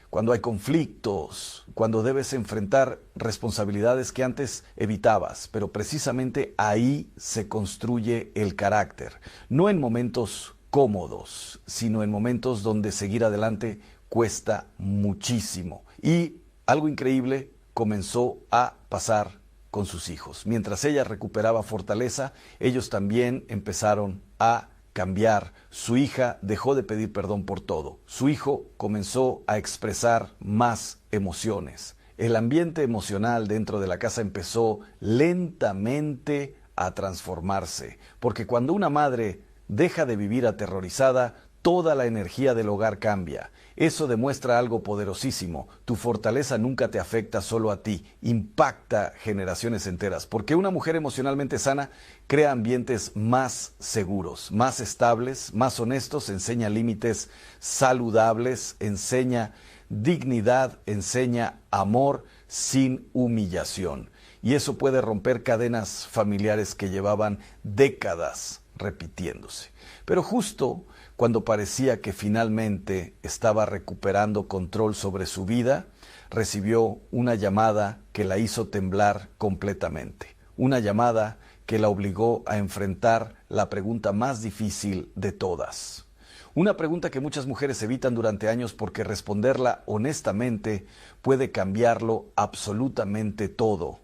cuando hay conflictos, cuando debes enfrentar responsabilidades que antes evitabas. Pero precisamente ahí se construye el carácter. No en momentos cómodos, sino en momentos donde seguir adelante cuesta muchísimo. Y algo increíble comenzó a pasar con sus hijos. Mientras ella recuperaba fortaleza, ellos también empezaron a cambiar. Su hija dejó de pedir perdón por todo. Su hijo comenzó a expresar más emociones. El ambiente emocional dentro de la casa empezó lentamente a transformarse, porque cuando una madre deja de vivir aterrorizada, toda la energía del hogar cambia. Eso demuestra algo poderosísimo: tu fortaleza nunca te afecta solo a ti, impacta generaciones enteras, porque una mujer emocionalmente sana crea ambientes más seguros, más estables, más honestos, enseña límites saludables, enseña dignidad, enseña amor sin humillación. Y eso puede romper cadenas familiares que llevaban décadas repitiéndose. Pero justo cuando parecía que finalmente estaba recuperando control sobre su vida, recibió una llamada que la hizo temblar completamente. Una llamada que la obligó a enfrentar la pregunta más difícil de todas. Una pregunta que muchas mujeres evitan durante años porque responderla honestamente puede cambiarlo absolutamente todo.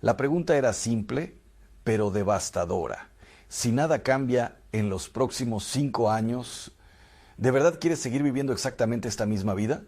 La pregunta era simple, pero devastadora. Si nada cambia en los próximos 5 años, ¿de verdad quieres seguir viviendo exactamente esta misma vida?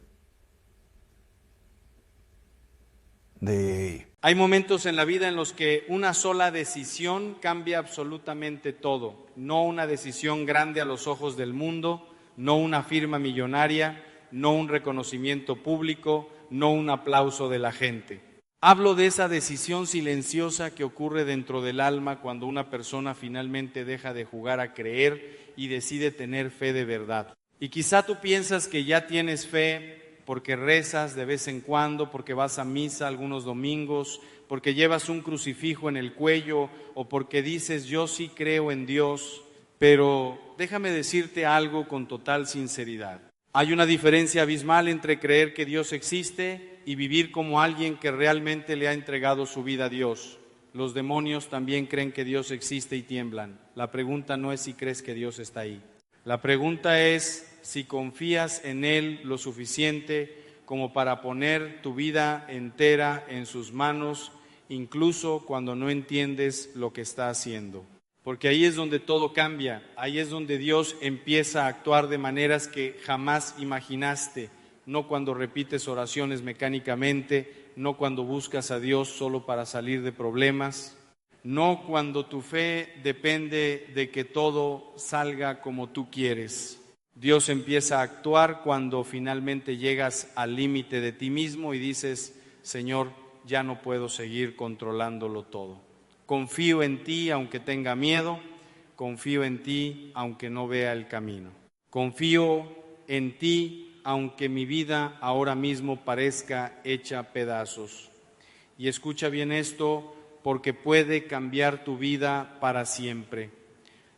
Hay momentos en la vida en los que una sola decisión cambia absolutamente todo. No una decisión grande a los ojos del mundo, no una firma millonaria, no un reconocimiento público, no un aplauso de la gente. Hablo de esa decisión silenciosa que ocurre dentro del alma cuando una persona finalmente deja de jugar a creer y decide tener fe de verdad. Y quizá tú piensas que ya tienes fe porque rezas de vez en cuando, porque vas a misa algunos domingos, porque llevas un crucifijo en el cuello o porque dices yo sí creo en Dios, pero déjame decirte algo con total sinceridad. Hay una diferencia abismal entre creer que Dios existe y vivir como alguien que realmente le ha entregado su vida a Dios. Los demonios también creen que Dios existe y tiemblan. La pregunta no es si crees que Dios está ahí. La pregunta es si confías en Él lo suficiente como para poner tu vida entera en sus manos, incluso cuando no entiendes lo que está haciendo. Porque ahí es donde todo cambia, ahí es donde Dios empieza a actuar de maneras que jamás imaginaste, no cuando repites oraciones mecánicamente, no cuando buscas a Dios solo para salir de problemas, no cuando tu fe depende de que todo salga como tú quieres. Dios empieza a actuar cuando finalmente llegas al límite de ti mismo y dices, Señor, ya no puedo seguir controlándolo todo. Confío en ti aunque tenga miedo, confío en ti aunque no vea el camino. Confío en ti aunque mi vida ahora mismo parezca hecha pedazos. Y escucha bien esto, porque puede cambiar tu vida para siempre.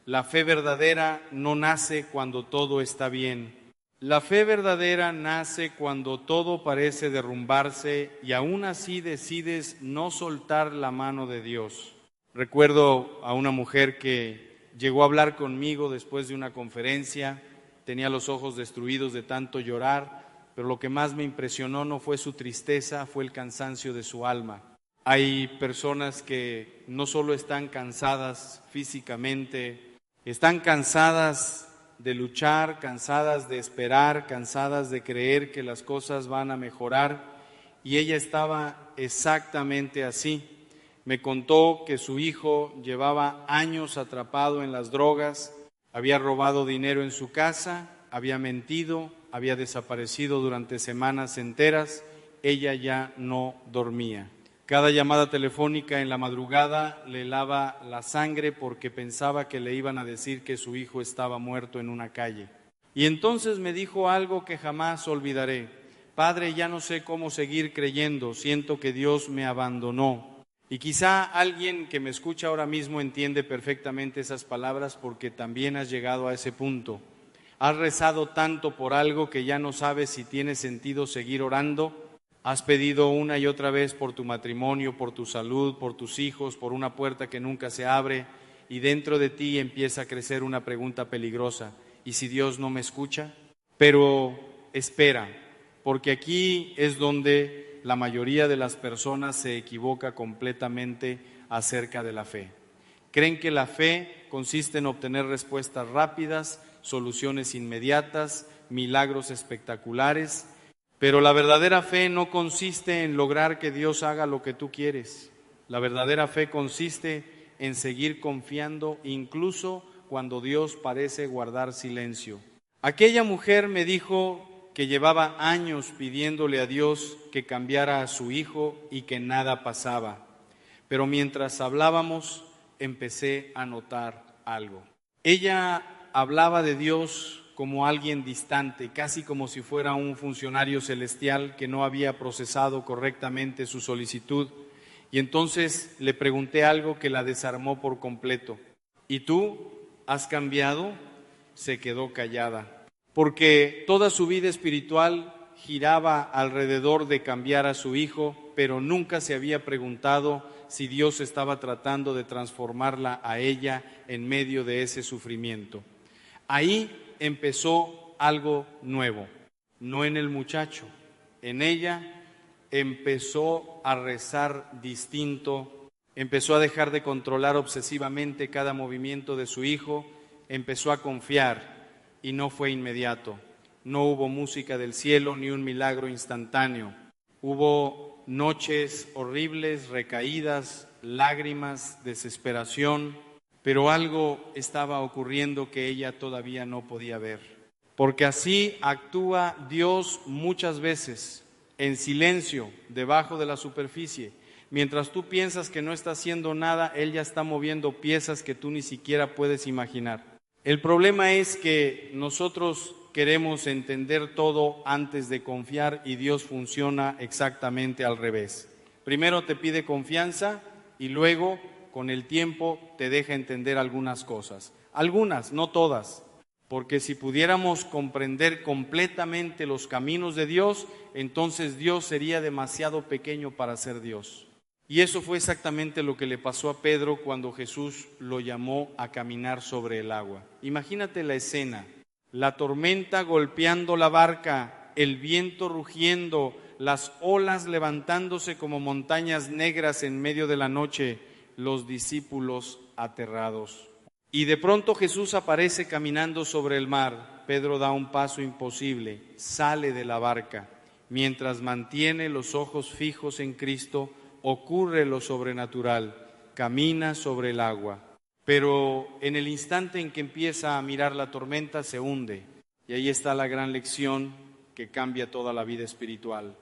La fe verdadera no nace cuando todo está bien. La fe verdadera nace cuando todo parece derrumbarse y aún así decides no soltar la mano de Dios. Recuerdo a una mujer que llegó a hablar conmigo después de una conferencia, tenía los ojos destruidos de tanto llorar, pero lo que más me impresionó no fue su tristeza, fue el cansancio de su alma. Hay personas que no solo están cansadas físicamente, están cansadas de luchar, cansadas de esperar, cansadas de creer que las cosas van a mejorar, y ella estaba exactamente así. Me contó que su hijo llevaba años atrapado en las drogas, había robado dinero en su casa, había mentido, había desaparecido durante semanas enteras, ella ya no dormía. Cada llamada telefónica en la madrugada le helaba la sangre porque pensaba que le iban a decir que su hijo estaba muerto en una calle. Y entonces me dijo algo que jamás olvidaré. Padre, ya no sé cómo seguir creyendo, siento que Dios me abandonó. Y quizá alguien que me escucha ahora mismo entiende perfectamente esas palabras porque también has llegado a ese punto. Has rezado tanto por algo que ya no sabes si tiene sentido seguir orando. Has pedido una y otra vez por tu matrimonio, por tu salud, por tus hijos, por una puerta que nunca se abre, y dentro de ti empieza a crecer una pregunta peligrosa. ¿Y si Dios no me escucha? Pero espera, porque aquí es donde la mayoría de las personas se equivoca completamente acerca de la fe. Creen que la fe consiste en obtener respuestas rápidas, soluciones inmediatas, milagros espectaculares, pero la verdadera fe no consiste en lograr que Dios haga lo que tú quieres. La verdadera fe consiste en seguir confiando incluso cuando Dios parece guardar silencio. Aquella mujer me dijo que llevaba años pidiéndole a Dios que cambiara a su hijo y que nada pasaba. Pero mientras hablábamos, empecé a notar algo. Ella hablaba de Dios como alguien distante, casi como si fuera un funcionario celestial que no había procesado correctamente su solicitud. Y entonces le pregunté algo que la desarmó por completo. ¿Y tú has cambiado? Se quedó callada, porque toda su vida espiritual giraba alrededor de cambiar a su hijo, pero nunca se había preguntado si Dios estaba tratando de transformarla a ella en medio de ese sufrimiento. Ahí empezó algo nuevo, no en el muchacho, en ella empezó a rezar distinto, empezó a dejar de controlar obsesivamente cada movimiento de su hijo, empezó a confiar y no fue inmediato. No hubo música del cielo ni un milagro instantáneo. Hubo noches horribles, recaídas, lágrimas, desesperación, pero algo estaba ocurriendo que ella todavía no podía ver. Porque así actúa Dios muchas veces, en silencio, debajo de la superficie. Mientras tú piensas que no está haciendo nada, Él ya está moviendo piezas que tú ni siquiera puedes imaginar. El problema es que nosotros queremos entender todo antes de confiar y Dios funciona exactamente al revés. Primero te pide confianza y luego, con el tiempo, te deja entender algunas cosas. Algunas, no todas, porque si pudiéramos comprender completamente los caminos de Dios, entonces Dios sería demasiado pequeño para ser Dios. Y eso fue exactamente lo que le pasó a Pedro cuando Jesús lo llamó a caminar sobre el agua. Imagínate la escena, la tormenta golpeando la barca, el viento rugiendo, las olas levantándose como montañas negras en medio de la noche, los discípulos aterrados. Y de pronto Jesús aparece caminando sobre el mar. Pedro da un paso imposible, sale de la barca. Mientras mantiene los ojos fijos en Cristo, ocurre lo sobrenatural, camina sobre el agua. Pero en el instante en que empieza a mirar la tormenta, se hunde. Y ahí está la gran lección que cambia toda la vida espiritual.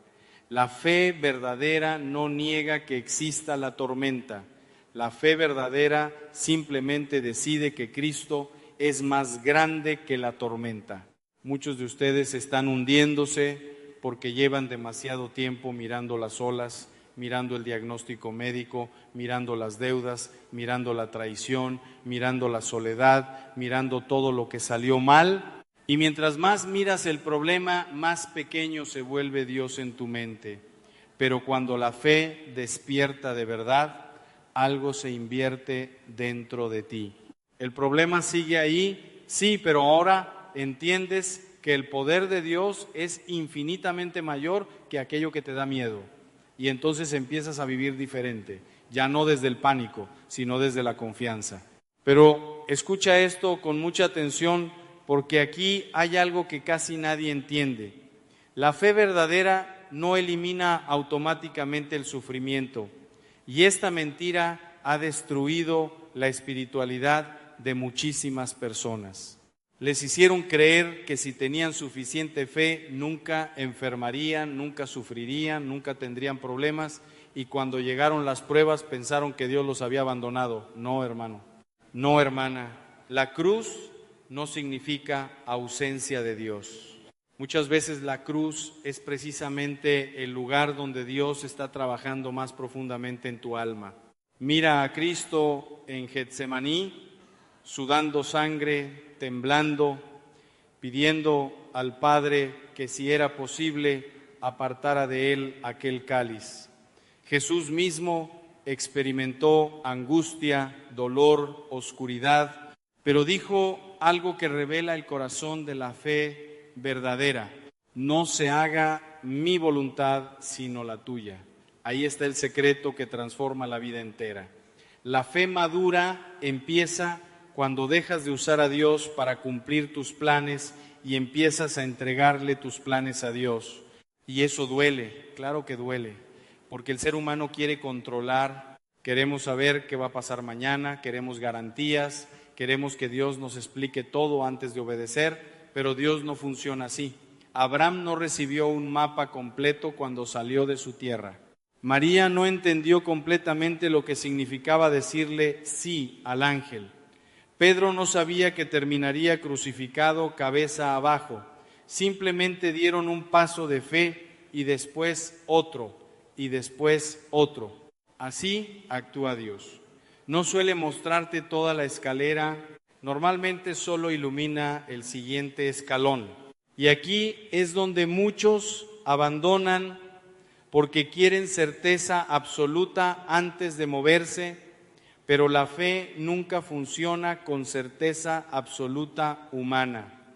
La fe verdadera no niega que exista la tormenta. La fe verdadera simplemente decide que Cristo es más grande que la tormenta. Muchos de ustedes están hundiéndose porque llevan demasiado tiempo mirando las olas, mirando el diagnóstico médico, mirando las deudas, mirando la traición, mirando la soledad, mirando todo lo que salió mal. Y mientras más miras el problema, más pequeño se vuelve Dios en tu mente. Pero cuando la fe despierta de verdad, algo se invierte dentro de ti. El problema sigue ahí, sí, pero ahora entiendes que el poder de Dios es infinitamente mayor que aquello que te da miedo. Y entonces empiezas a vivir diferente, ya no desde el pánico, sino desde la confianza. Pero escucha esto con mucha atención, porque aquí hay algo que casi nadie entiende. La fe verdadera no elimina automáticamente el sufrimiento, y esta mentira ha destruido la espiritualidad de muchísimas personas. Les hicieron creer que si tenían suficiente fe nunca enfermarían, nunca sufrirían, nunca tendrían problemas, y cuando llegaron las pruebas pensaron que Dios los había abandonado. No, hermano, no, hermana, la cruz no significa ausencia de Dios. Muchas veces la cruz es precisamente el lugar donde Dios está trabajando más profundamente en tu alma. Mira a Cristo en Getsemaní, sudando sangre, temblando, pidiendo al Padre que si era posible apartara de él aquel cáliz. Jesús mismo experimentó angustia, dolor, oscuridad, pero dijo algo que revela el corazón de la fe verdadera: no se haga mi voluntad sino la tuya. Ahí está el secreto que transforma la vida entera. La fe madura empieza cuando dejas de usar a Dios para cumplir tus planes y empiezas a entregarle tus planes a Dios. Y eso duele, claro que duele, porque el ser humano quiere controlar, queremos saber qué va a pasar mañana, queremos garantías, queremos que Dios nos explique todo antes de obedecer. Pero Dios no funciona así. Abraham no recibió un mapa completo cuando salió de su tierra. María no entendió completamente lo que significaba decirle sí al ángel. Pedro no sabía que terminaría crucificado cabeza abajo. Simplemente dieron un paso de fe y después otro, y después otro. Así actúa Dios. No suele mostrarte toda la escalera. Normalmente solo ilumina el siguiente escalón. Y aquí es donde muchos abandonan porque quieren certeza absoluta antes de moverse, pero la fe nunca funciona con certeza absoluta humana.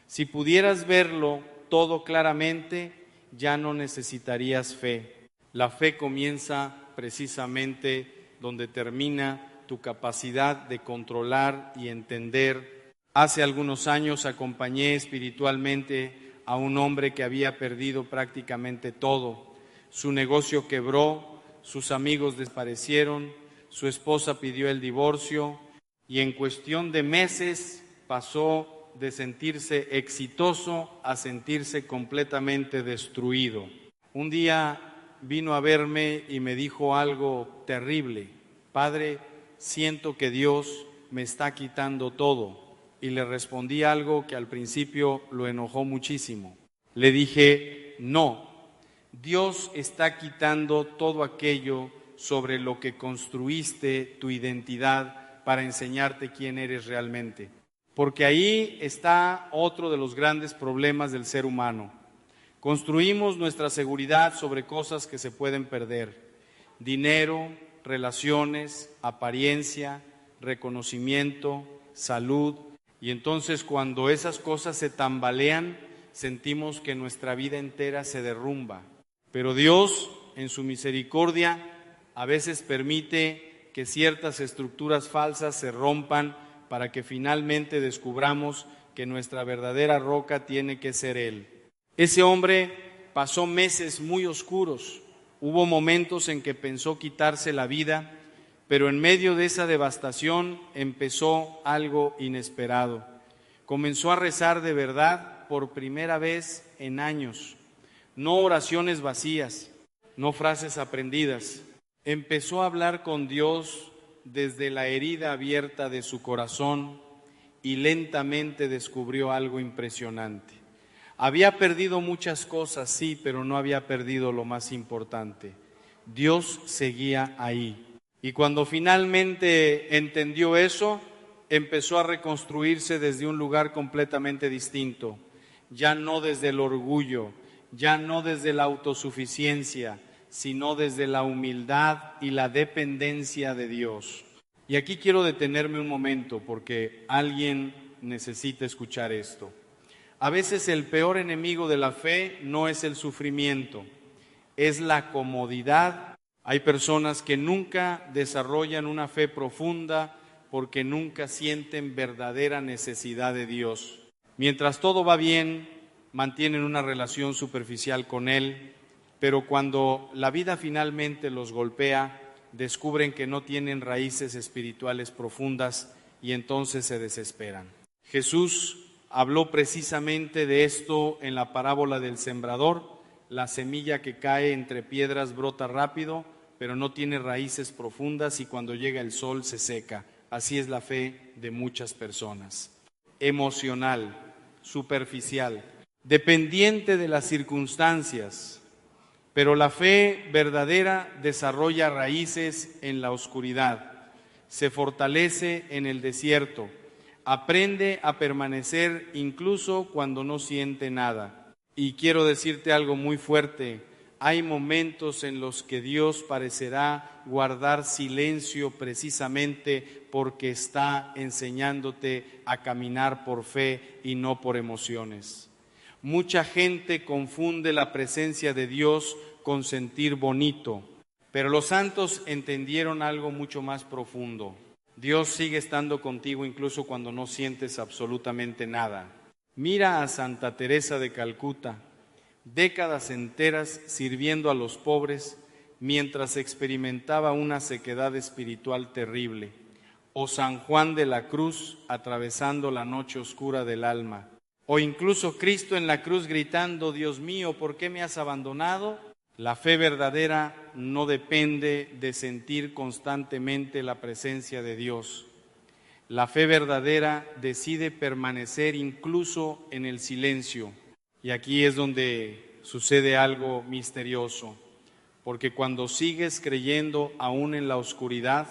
Si pudieras verlo todo claramente, ya no necesitarías fe. La fe comienza precisamente donde termina tu capacidad de controlar y entender. Hace algunos años acompañé espiritualmente a un hombre que había perdido prácticamente todo. Su negocio quebró, sus amigos desaparecieron, su esposa pidió el divorcio y en cuestión de meses pasó de sentirse exitoso a sentirse completamente destruido. Un día vino a verme y me dijo algo terrible: Padre, siento que Dios me está quitando todo. y le respondí algo que al principio lo enojó muchísimo. Le dije, no, Dios está quitando todo aquello sobre lo que construiste tu identidad para enseñarte quién eres realmente. Porque ahí está otro de los grandes problemas del ser humano. Construimos nuestra seguridad sobre cosas que se pueden perder: dinero, relaciones, apariencia, reconocimiento, salud. Y entonces cuando esas cosas se tambalean, sentimos que nuestra vida entera se derrumba. Pero Dios, en su misericordia, a veces permite que ciertas estructuras falsas se rompan para que finalmente descubramos que nuestra verdadera roca tiene que ser Él. Ese hombre pasó meses muy oscuros. Hubo momentos en que pensó quitarse la vida, pero en medio de esa devastación empezó algo inesperado. Comenzó a rezar de verdad por primera vez en años. No oraciones vacías, no frases aprendidas. Empezó a hablar con Dios desde la herida abierta de su corazón y lentamente descubrió algo impresionante. Había perdido muchas cosas, sí, pero no había perdido lo más importante. Dios seguía ahí. Y cuando finalmente entendió eso, empezó a reconstruirse desde un lugar completamente distinto. Ya no desde el orgullo, ya no desde la autosuficiencia, sino desde la humildad y la dependencia de Dios. Y aquí quiero detenerme un momento porque alguien necesita escuchar esto. A veces el peor enemigo de la fe no es el sufrimiento, es la comodidad. Hay personas que nunca desarrollan una fe profunda porque nunca sienten verdadera necesidad de Dios. Mientras todo va bien, mantienen una relación superficial con Él, pero cuando la vida finalmente los golpea, descubren que no tienen raíces espirituales profundas y entonces se desesperan. Jesús habló precisamente de esto en la parábola del sembrador. La semilla que cae entre piedras brota rápido, pero no tiene raíces profundas y cuando llega el sol se seca. Así es la fe de muchas personas. Emocional, superficial, dependiente de las circunstancias. Pero la fe verdadera desarrolla raíces en la oscuridad, se fortalece en el desierto, aprende a permanecer incluso cuando no siente nada. Y quiero decirte algo muy fuerte: hay momentos en los que Dios parecerá guardar silencio precisamente porque está enseñándote a caminar por fe y no por emociones. Mucha gente confunde la presencia de Dios con sentir bonito, pero los santos entendieron algo mucho más profundo. Dios sigue estando contigo incluso cuando no sientes absolutamente nada. Mira a Santa Teresa de Calcuta, décadas enteras sirviendo a los pobres mientras experimentaba una sequedad espiritual terrible. O San Juan de la Cruz atravesando la noche oscura del alma. O incluso Cristo en la cruz gritando: Dios mío, ¿por qué me has abandonado? La fe verdadera no depende de sentir constantemente la presencia de Dios. La fe verdadera decide permanecer incluso en el silencio. Y aquí es donde sucede algo misterioso, porque cuando sigues creyendo aún en la oscuridad,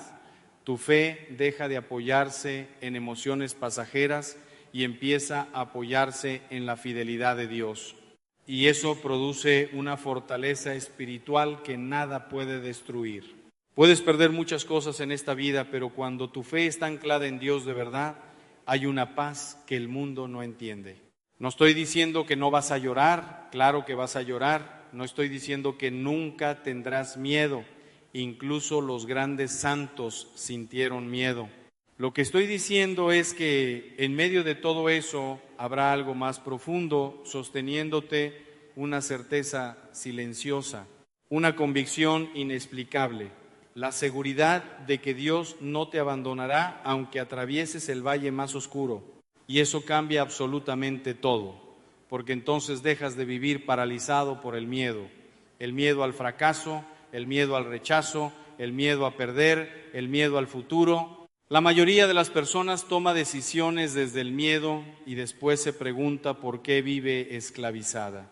tu fe deja de apoyarse en emociones pasajeras y empieza a apoyarse en la fidelidad de Dios. Y eso produce una fortaleza espiritual que nada puede destruir. Puedes perder muchas cosas en esta vida, pero cuando tu fe está anclada en Dios de verdad, hay una paz que el mundo no entiende. No estoy diciendo que no vas a llorar, claro que vas a llorar. No estoy diciendo que nunca tendrás miedo. Incluso los grandes santos sintieron miedo. Lo que estoy diciendo es que en medio de todo eso habrá algo más profundo, sosteniéndote una certeza silenciosa, una convicción inexplicable, la seguridad de que Dios no te abandonará aunque atravieses el valle más oscuro. Y eso cambia absolutamente todo, porque entonces dejas de vivir paralizado por el miedo al fracaso, el miedo al rechazo, el miedo a perder, el miedo al futuro. La mayoría de las personas toma decisiones desde el miedo y después se pregunta por qué vive esclavizada.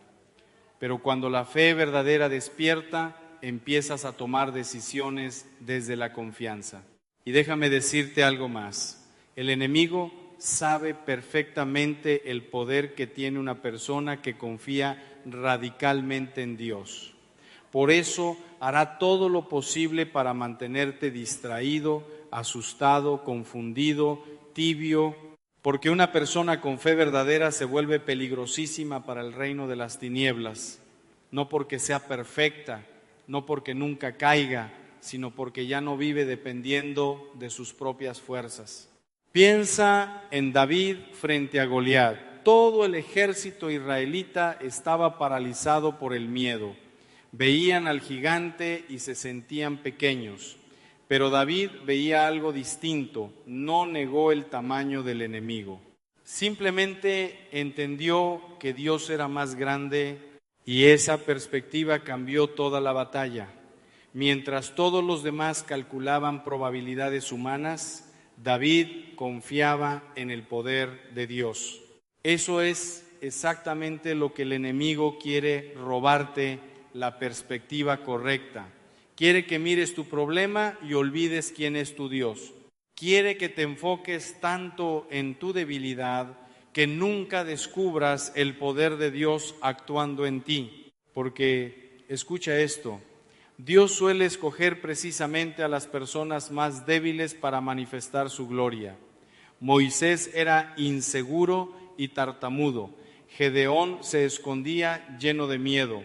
Pero cuando la fe verdadera despierta, empiezas a tomar decisiones desde la confianza. Y déjame decirte algo más. El enemigo sabe perfectamente el poder que tiene una persona que confía radicalmente en Dios. Por eso hará todo lo posible para mantenerte distraído, asustado, confundido, tibio, porque una persona con fe verdadera se vuelve peligrosísima para el reino de las tinieblas, no porque sea perfecta, no porque nunca caiga, sino porque ya no vive dependiendo de sus propias fuerzas. Piensa en David frente a Goliat. Todo el ejército israelita estaba paralizado por el miedo. Veían al gigante y se sentían pequeños. Pero David veía algo distinto, no negó el tamaño del enemigo. Simplemente entendió que Dios era más grande y esa perspectiva cambió toda la batalla. Mientras todos los demás calculaban probabilidades humanas, David confiaba en el poder de Dios. Eso es exactamente lo que el enemigo quiere robarte, la perspectiva correcta. Quiere que mires tu problema y olvides quién es tu Dios. Quiere que te enfoques tanto en tu debilidad que nunca descubras el poder de Dios actuando en ti. Porque, escucha esto, Dios suele escoger precisamente a las personas más débiles para manifestar su gloria. Moisés era inseguro y tartamudo. Gedeón se escondía lleno de miedo.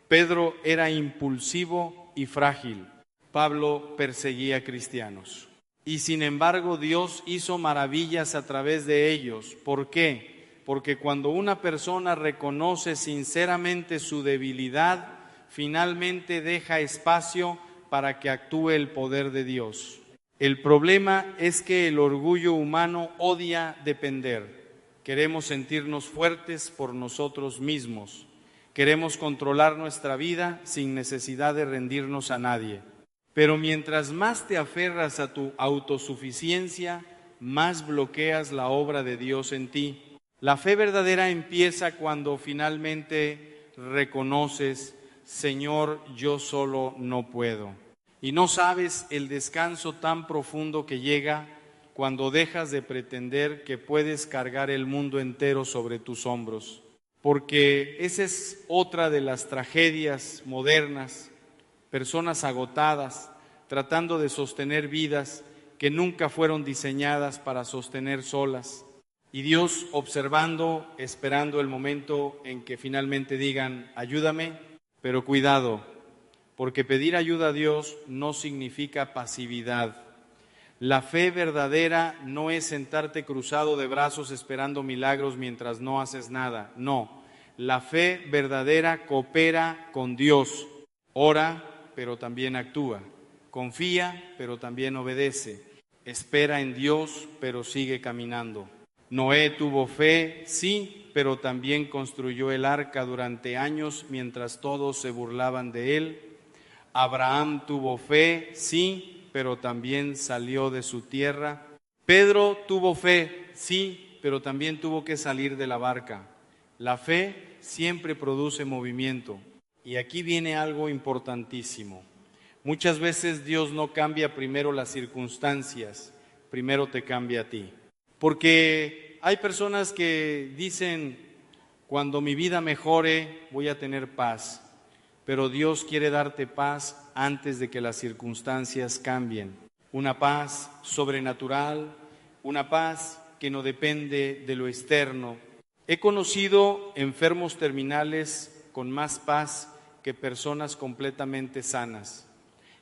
Pedro era impulsivo y frágil. Pablo perseguía cristianos. Y sin embargo, Dios hizo maravillas a través de ellos. ¿Por qué? Porque cuando una persona reconoce sinceramente su debilidad, finalmente deja espacio para que actúe el poder de Dios. El problema es que el orgullo humano odia depender. Queremos sentirnos fuertes por nosotros mismos. Queremos controlar nuestra vida sin necesidad de rendirnos a nadie. Pero mientras más te aferras a tu autosuficiencia, más bloqueas la obra de Dios en ti. La fe verdadera empieza cuando finalmente reconoces: Señor, yo solo no puedo. Y no sabes el descanso tan profundo que llega cuando dejas de pretender que puedes cargar el mundo entero sobre tus hombros. Porque esa es otra de las tragedias modernas, personas agotadas, tratando de sostener vidas que nunca fueron diseñadas para sostener solas. Y Dios observando, esperando el momento en que finalmente digan: ayúdame, pero cuidado, porque pedir ayuda a Dios no significa pasividad. La fe verdadera no es sentarte cruzado de brazos esperando milagros mientras no haces nada. No, la fe verdadera coopera con Dios. Ora, pero también actúa. Confía, pero también obedece. Espera en Dios, pero sigue caminando. Noé tuvo fe, sí, pero también construyó el arca durante años mientras todos se burlaban de él. Abraham tuvo fe, sí, pero también salió de su tierra. Pedro tuvo fe, sí, pero también tuvo que salir de la barca. La fe siempre produce movimiento. Y aquí viene algo importantísimo. Muchas veces Dios no cambia primero las circunstancias, primero te cambia a ti. Porque hay personas que dicen: cuando mi vida mejore voy a tener paz. Pero Dios quiere darte paz antes de que las circunstancias cambien. Una paz sobrenatural, una paz que no depende de lo externo. He conocido enfermos terminales con más paz que personas completamente sanas.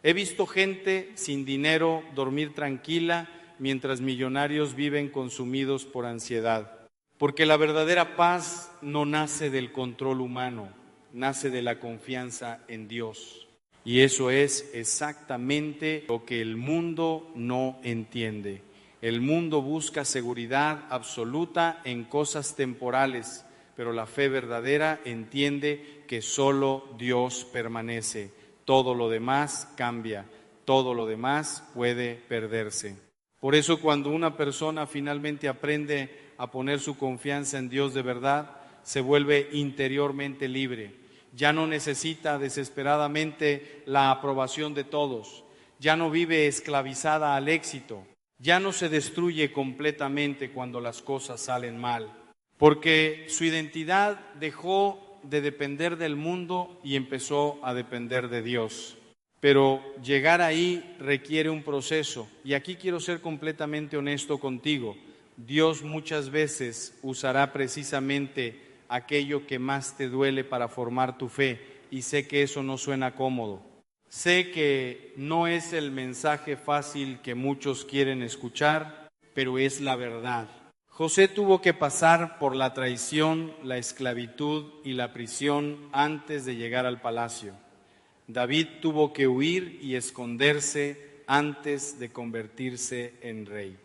He visto gente sin dinero dormir tranquila mientras millonarios viven consumidos por ansiedad. Porque la verdadera paz no nace del control humano, nace de la confianza en Dios. Y eso es exactamente lo que el mundo no entiende. El mundo busca seguridad absoluta en cosas temporales, pero la fe verdadera entiende que solo Dios permanece. Todo lo demás cambia, todo lo demás puede perderse. Por eso cuando una persona finalmente aprende a poner su confianza en Dios de verdad, se vuelve interiormente libre. Ya no necesita desesperadamente la aprobación de todos. Ya no vive esclavizada al éxito. Ya no se destruye completamente cuando las cosas salen mal. Porque su identidad dejó de depender del mundo y empezó a depender de Dios. Pero llegar ahí requiere un proceso. Y aquí quiero ser completamente honesto contigo. Dios muchas veces usará precisamente aquello que más te duele para formar tu fe. Y sé que eso no suena cómodo. Sé que no es el mensaje fácil que muchos quieren escuchar, pero es la verdad. José tuvo que pasar por la traición, la esclavitud y la prisión antes de llegar al palacio. David tuvo que huir y esconderse antes de convertirse en rey.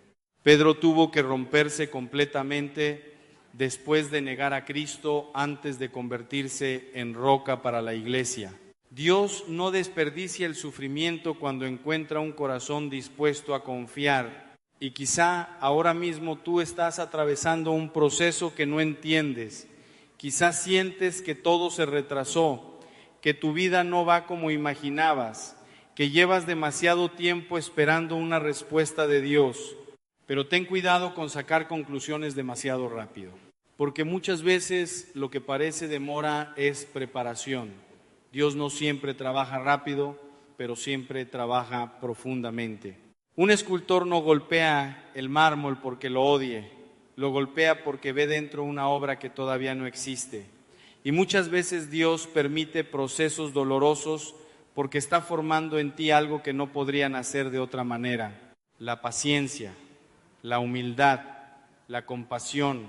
Pedro tuvo que romperse completamente después de negar a Cristo antes de convertirse en roca para la iglesia. Dios no desperdicia el sufrimiento cuando encuentra un corazón dispuesto a confiar. Y quizá ahora mismo tú estás atravesando un proceso que no entiendes. Quizá sientes que todo se retrasó, que tu vida no va como imaginabas, que llevas demasiado tiempo esperando una respuesta de Dios. Pero ten cuidado con sacar conclusiones demasiado rápido, porque muchas veces lo que parece demora es preparación. Dios no siempre trabaja rápido, pero siempre trabaja profundamente. Un escultor no golpea el mármol porque lo odie, lo golpea porque ve dentro una obra que todavía no existe. Y muchas veces Dios permite procesos dolorosos porque está formando en ti algo que no podrían hacer de otra manera. La paciencia, la humildad, la compasión,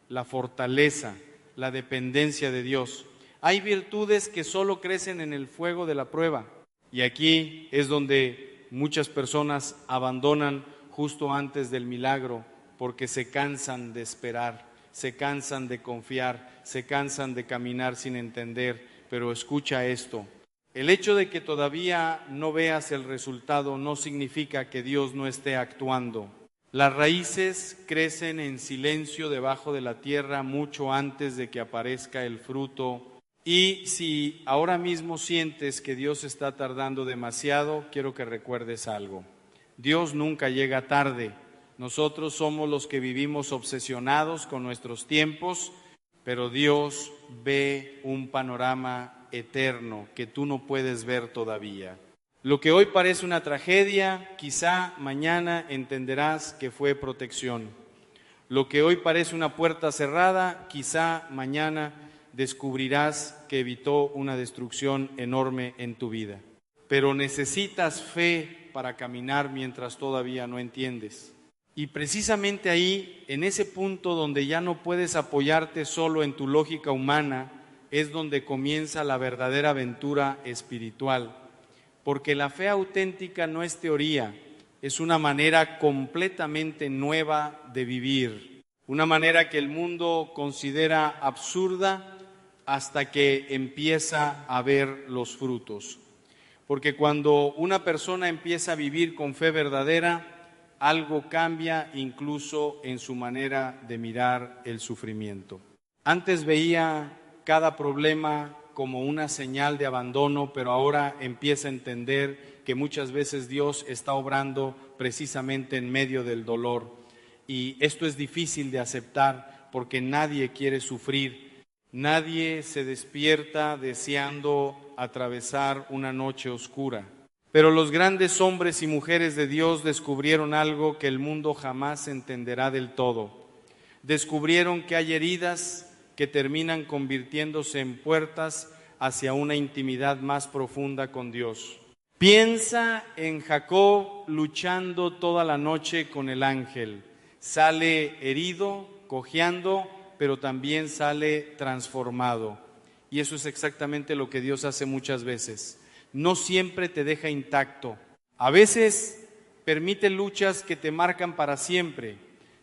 la fortaleza, la dependencia de Dios. Hay virtudes que solo crecen en el fuego de la prueba. Y aquí es donde muchas personas abandonan justo antes del milagro porque se cansan de esperar, se cansan de confiar, se cansan de caminar sin entender. Pero escucha esto. El hecho de que todavía no veas el resultado no significa que Dios no esté actuando. Las raíces crecen en silencio debajo de la tierra mucho antes de que aparezca el fruto. Y si ahora mismo sientes que Dios está tardando demasiado, quiero que recuerdes algo. Dios nunca llega tarde. Nosotros somos los que vivimos obsesionados con nuestros tiempos, pero Dios ve un panorama eterno que tú no puedes ver todavía. Lo que hoy parece una tragedia, quizá mañana entenderás que fue protección. Lo que hoy parece una puerta cerrada, quizá mañana descubrirás que evitó una destrucción enorme en tu vida. Pero necesitas fe para caminar mientras todavía no entiendes. Y precisamente ahí, en ese punto donde ya no puedes apoyarte solo en tu lógica humana, es donde comienza la verdadera aventura espiritual. Porque la fe auténtica no es teoría, es una manera completamente nueva de vivir. Una manera que el mundo considera absurda hasta que empieza a ver los frutos. Porque cuando una persona empieza a vivir con fe verdadera, algo cambia incluso en su manera de mirar el sufrimiento. Antes veía cada problema como una señal de abandono, pero ahora empieza a entender que muchas veces Dios está obrando precisamente en medio del dolor. Y esto es difícil de aceptar porque nadie quiere sufrir. Nadie se despierta deseando atravesar una noche oscura. Pero los grandes hombres y mujeres de Dios descubrieron algo que el mundo jamás entenderá del todo. Descubrieron que hay heridas que terminan convirtiéndose en puertas hacia una intimidad más profunda con Dios. Piensa en Jacob luchando toda la noche con el ángel. Sale herido, cojeando, pero también sale transformado. Y eso es exactamente lo que Dios hace muchas veces. No siempre te deja intacto. A veces permite luchas que te marcan para siempre,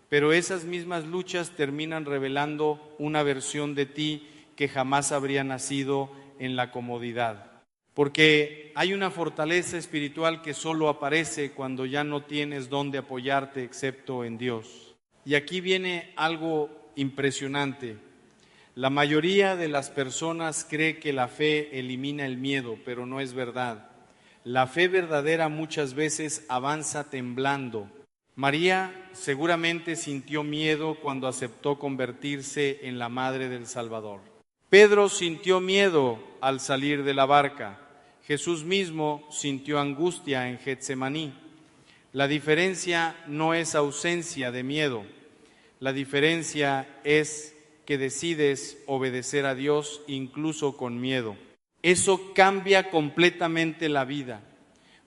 pero esas mismas luchas terminan revelando una versión de ti que jamás habría nacido en la comodidad. porque hay una fortaleza espiritual que solo aparece cuando ya no tienes dónde apoyarte excepto en Dios. Y aquí viene algo impresionante. La mayoría de las personas cree que la fe elimina el miedo, pero no es verdad. La fe verdadera muchas veces avanza temblando. María seguramente sintió miedo cuando aceptó convertirse en la madre del Salvador. Pedro sintió miedo al salir de la barca. Jesús mismo sintió angustia en Getsemaní. La diferencia no es ausencia de miedo. La diferencia es que decides obedecer a Dios incluso con miedo. Eso cambia completamente la vida,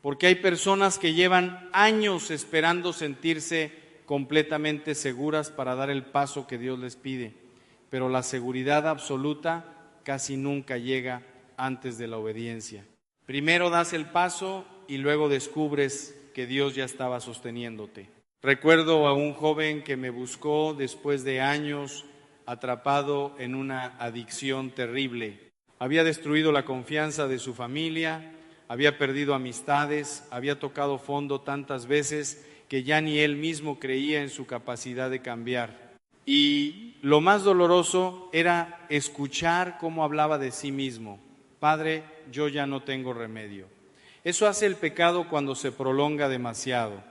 porque hay personas que llevan años esperando sentirse completamente seguras para dar el paso que Dios les pide, pero la seguridad absoluta casi nunca llega antes de la obediencia. Primero das el paso y luego descubres que Dios ya estaba sosteniéndote. Recuerdo a un joven que me buscó después de años atrapado en una adicción terrible. Había destruido la confianza de su familia, había perdido amistades, había tocado fondo tantas veces que ya ni él mismo creía en su capacidad de cambiar. Y lo más doloroso era escuchar cómo hablaba de sí mismo. Padre, yo ya no tengo remedio. Eso hace el pecado cuando se prolonga demasiado.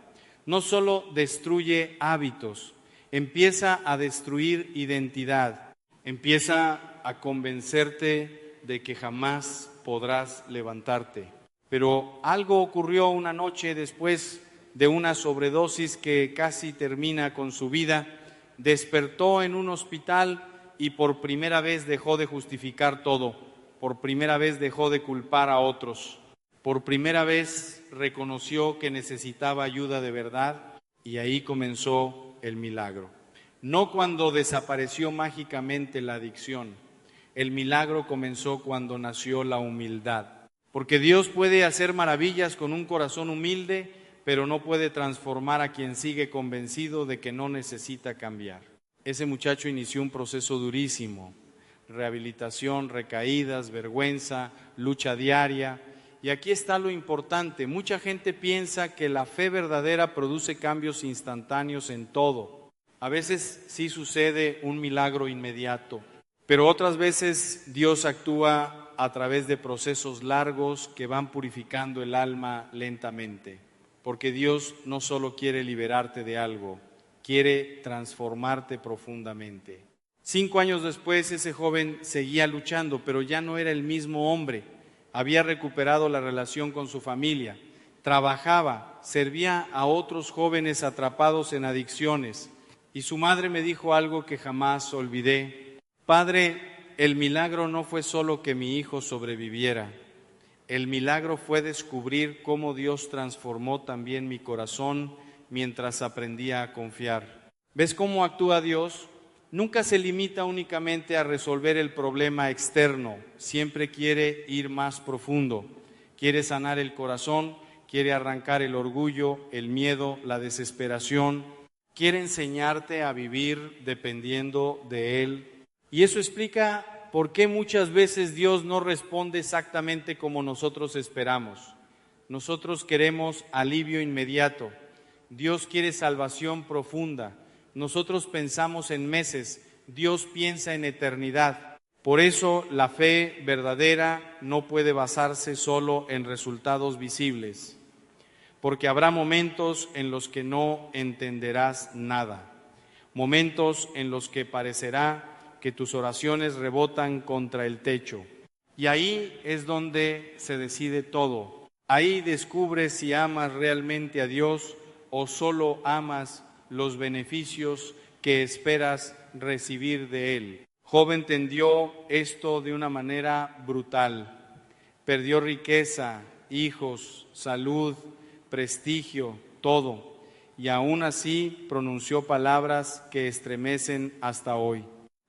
No solo destruye hábitos, empieza a destruir identidad, empieza a convencerte de que jamás podrás levantarte. Pero algo ocurrió una noche después de una sobredosis que casi termina con su vida. Despertó en un hospital y por primera vez dejó de justificar todo, por primera vez dejó de culpar a otros, por primera vez reconoció que necesitaba ayuda de verdad y ahí comenzó el milagro. No cuando desapareció mágicamente la adicción, el milagro comenzó cuando nació la humildad. Porque Dios puede hacer maravillas con un corazón humilde, pero no puede transformar a quien sigue convencido de que no necesita cambiar. Ese muchacho inició un proceso durísimo, rehabilitación, recaídas, vergüenza, lucha diaria. Y aquí está lo importante, mucha gente piensa que la fe verdadera produce cambios instantáneos en todo. A veces sí sucede un milagro inmediato, pero otras veces Dios actúa a través de procesos largos que van purificando el alma lentamente. Porque Dios no solo quiere liberarte de algo, quiere transformarte profundamente. 5 años después ese joven seguía luchando, pero ya no era el mismo hombre. Había recuperado la relación con su familia, trabajaba, servía a otros jóvenes atrapados en adicciones. Y su madre me dijo algo que jamás olvidé. Padre, el milagro no fue solo que mi hijo sobreviviera. El milagro fue descubrir cómo Dios transformó también mi corazón mientras aprendía a confiar. ¿Ves cómo actúa Dios? Nunca se limita únicamente a resolver el problema externo, siempre quiere ir más profundo, quiere sanar el corazón, quiere arrancar el orgullo, el miedo, la desesperación, quiere enseñarte a vivir dependiendo de Él. Y eso explica por qué muchas veces Dios no responde exactamente como nosotros esperamos. Nosotros queremos alivio inmediato, Dios quiere salvación profunda. Nosotros pensamos en meses, Dios piensa en eternidad. Por eso la fe verdadera no puede basarse solo en resultados visibles, porque habrá momentos en los que no entenderás nada, momentos en los que parecerá que tus oraciones rebotan contra el techo. Y ahí es donde se decide todo. Ahí descubres si amas realmente a Dios o solo amas los beneficios que esperas recibir de Él. Job entendió esto de una manera brutal. Perdió riqueza, hijos, salud, prestigio, todo. Y aún así pronunció palabras que estremecen hasta hoy.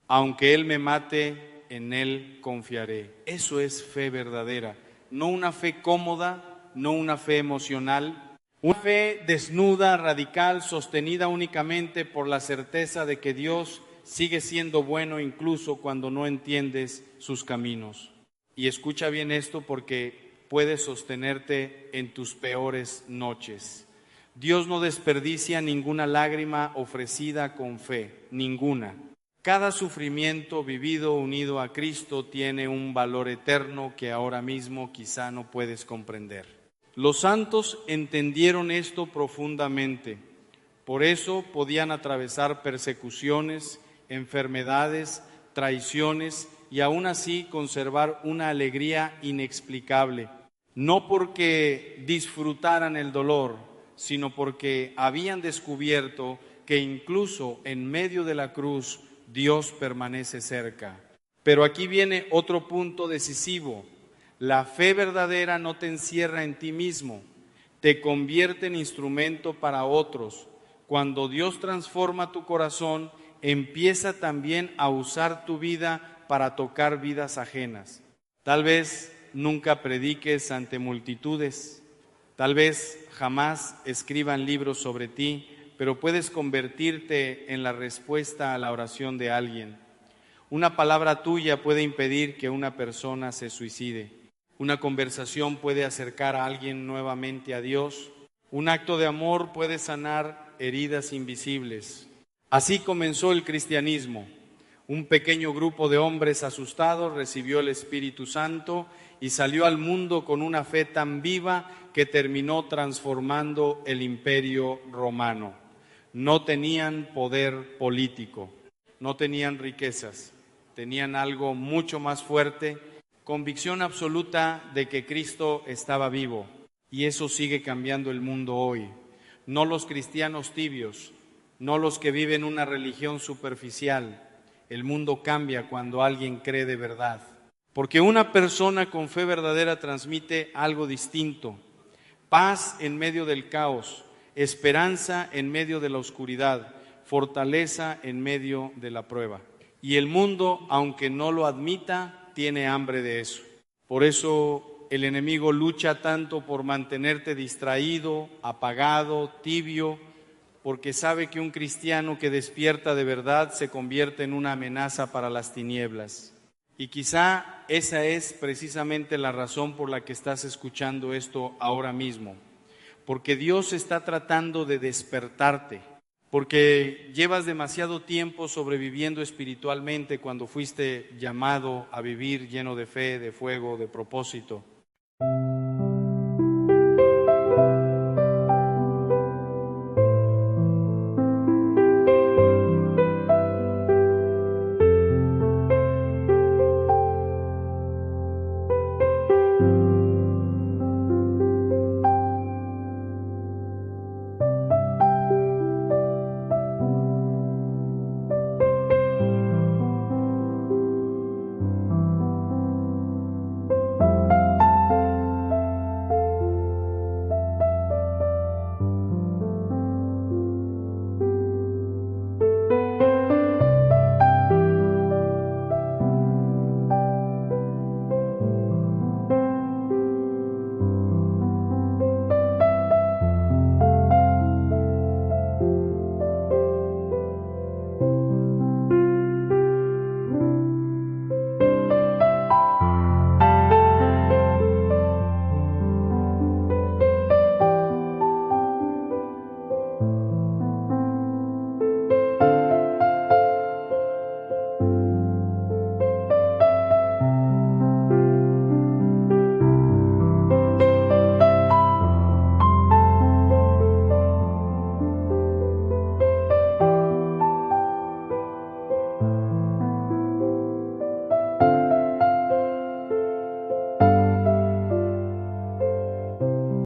Aunque Él me mate, en Él confiaré. Eso es fe verdadera. No una fe cómoda, no una fe emocional. Una fe desnuda, radical, sostenida únicamente por la certeza de que Dios sigue siendo bueno incluso cuando no entiendes sus caminos. Y escucha bien esto porque puede sostenerte en tus peores noches. Dios no desperdicia ninguna lágrima ofrecida con fe, ninguna. Cada sufrimiento vivido unido a Cristo tiene un valor eterno que ahora mismo quizá no puedes comprender. Los santos entendieron esto profundamente. Por eso podían atravesar persecuciones, enfermedades, traiciones y aún así conservar una alegría inexplicable. No porque disfrutaran el dolor, sino porque habían descubierto que incluso en medio de la cruz Dios permanece cerca. Pero aquí viene otro punto decisivo. La fe verdadera no te encierra en ti mismo, te convierte en instrumento para otros. Cuando Dios transforma tu corazón, empieza también a usar tu vida para tocar vidas ajenas. Tal vez nunca prediques ante multitudes, tal vez jamás escriban libros sobre ti, pero puedes convertirte en la respuesta a la oración de alguien. Una palabra tuya puede impedir que una persona se suicide. Una conversación puede acercar a alguien nuevamente a Dios. Un acto de amor puede sanar heridas invisibles. Así comenzó el cristianismo. Un pequeño grupo de hombres asustados recibió el Espíritu Santo y salió al mundo con una fe tan viva que terminó transformando el imperio romano. No tenían poder político, no tenían riquezas, tenían algo mucho más fuerte, convicción absoluta de que Cristo estaba vivo, y eso sigue cambiando el mundo hoy. No los cristianos tibios, no los que viven una religión superficial. El mundo cambia cuando alguien cree de verdad, porque una persona con fe verdadera transmite algo distinto: paz en medio del caos, esperanza en medio de la oscuridad, fortaleza en medio de la prueba. Y el mundo, aunque no lo admita, tiene hambre de eso. Por eso el enemigo lucha tanto por mantenerte distraído, apagado, tibio, porque sabe que un cristiano que despierta de verdad se convierte en una amenaza para las tinieblas. Y quizá esa es precisamente la razón por la que estás escuchando esto ahora mismo, porque Dios está tratando de despertarte, porque llevas demasiado tiempo sobreviviendo espiritualmente cuando fuiste llamado a vivir lleno de fe, de fuego, de propósito.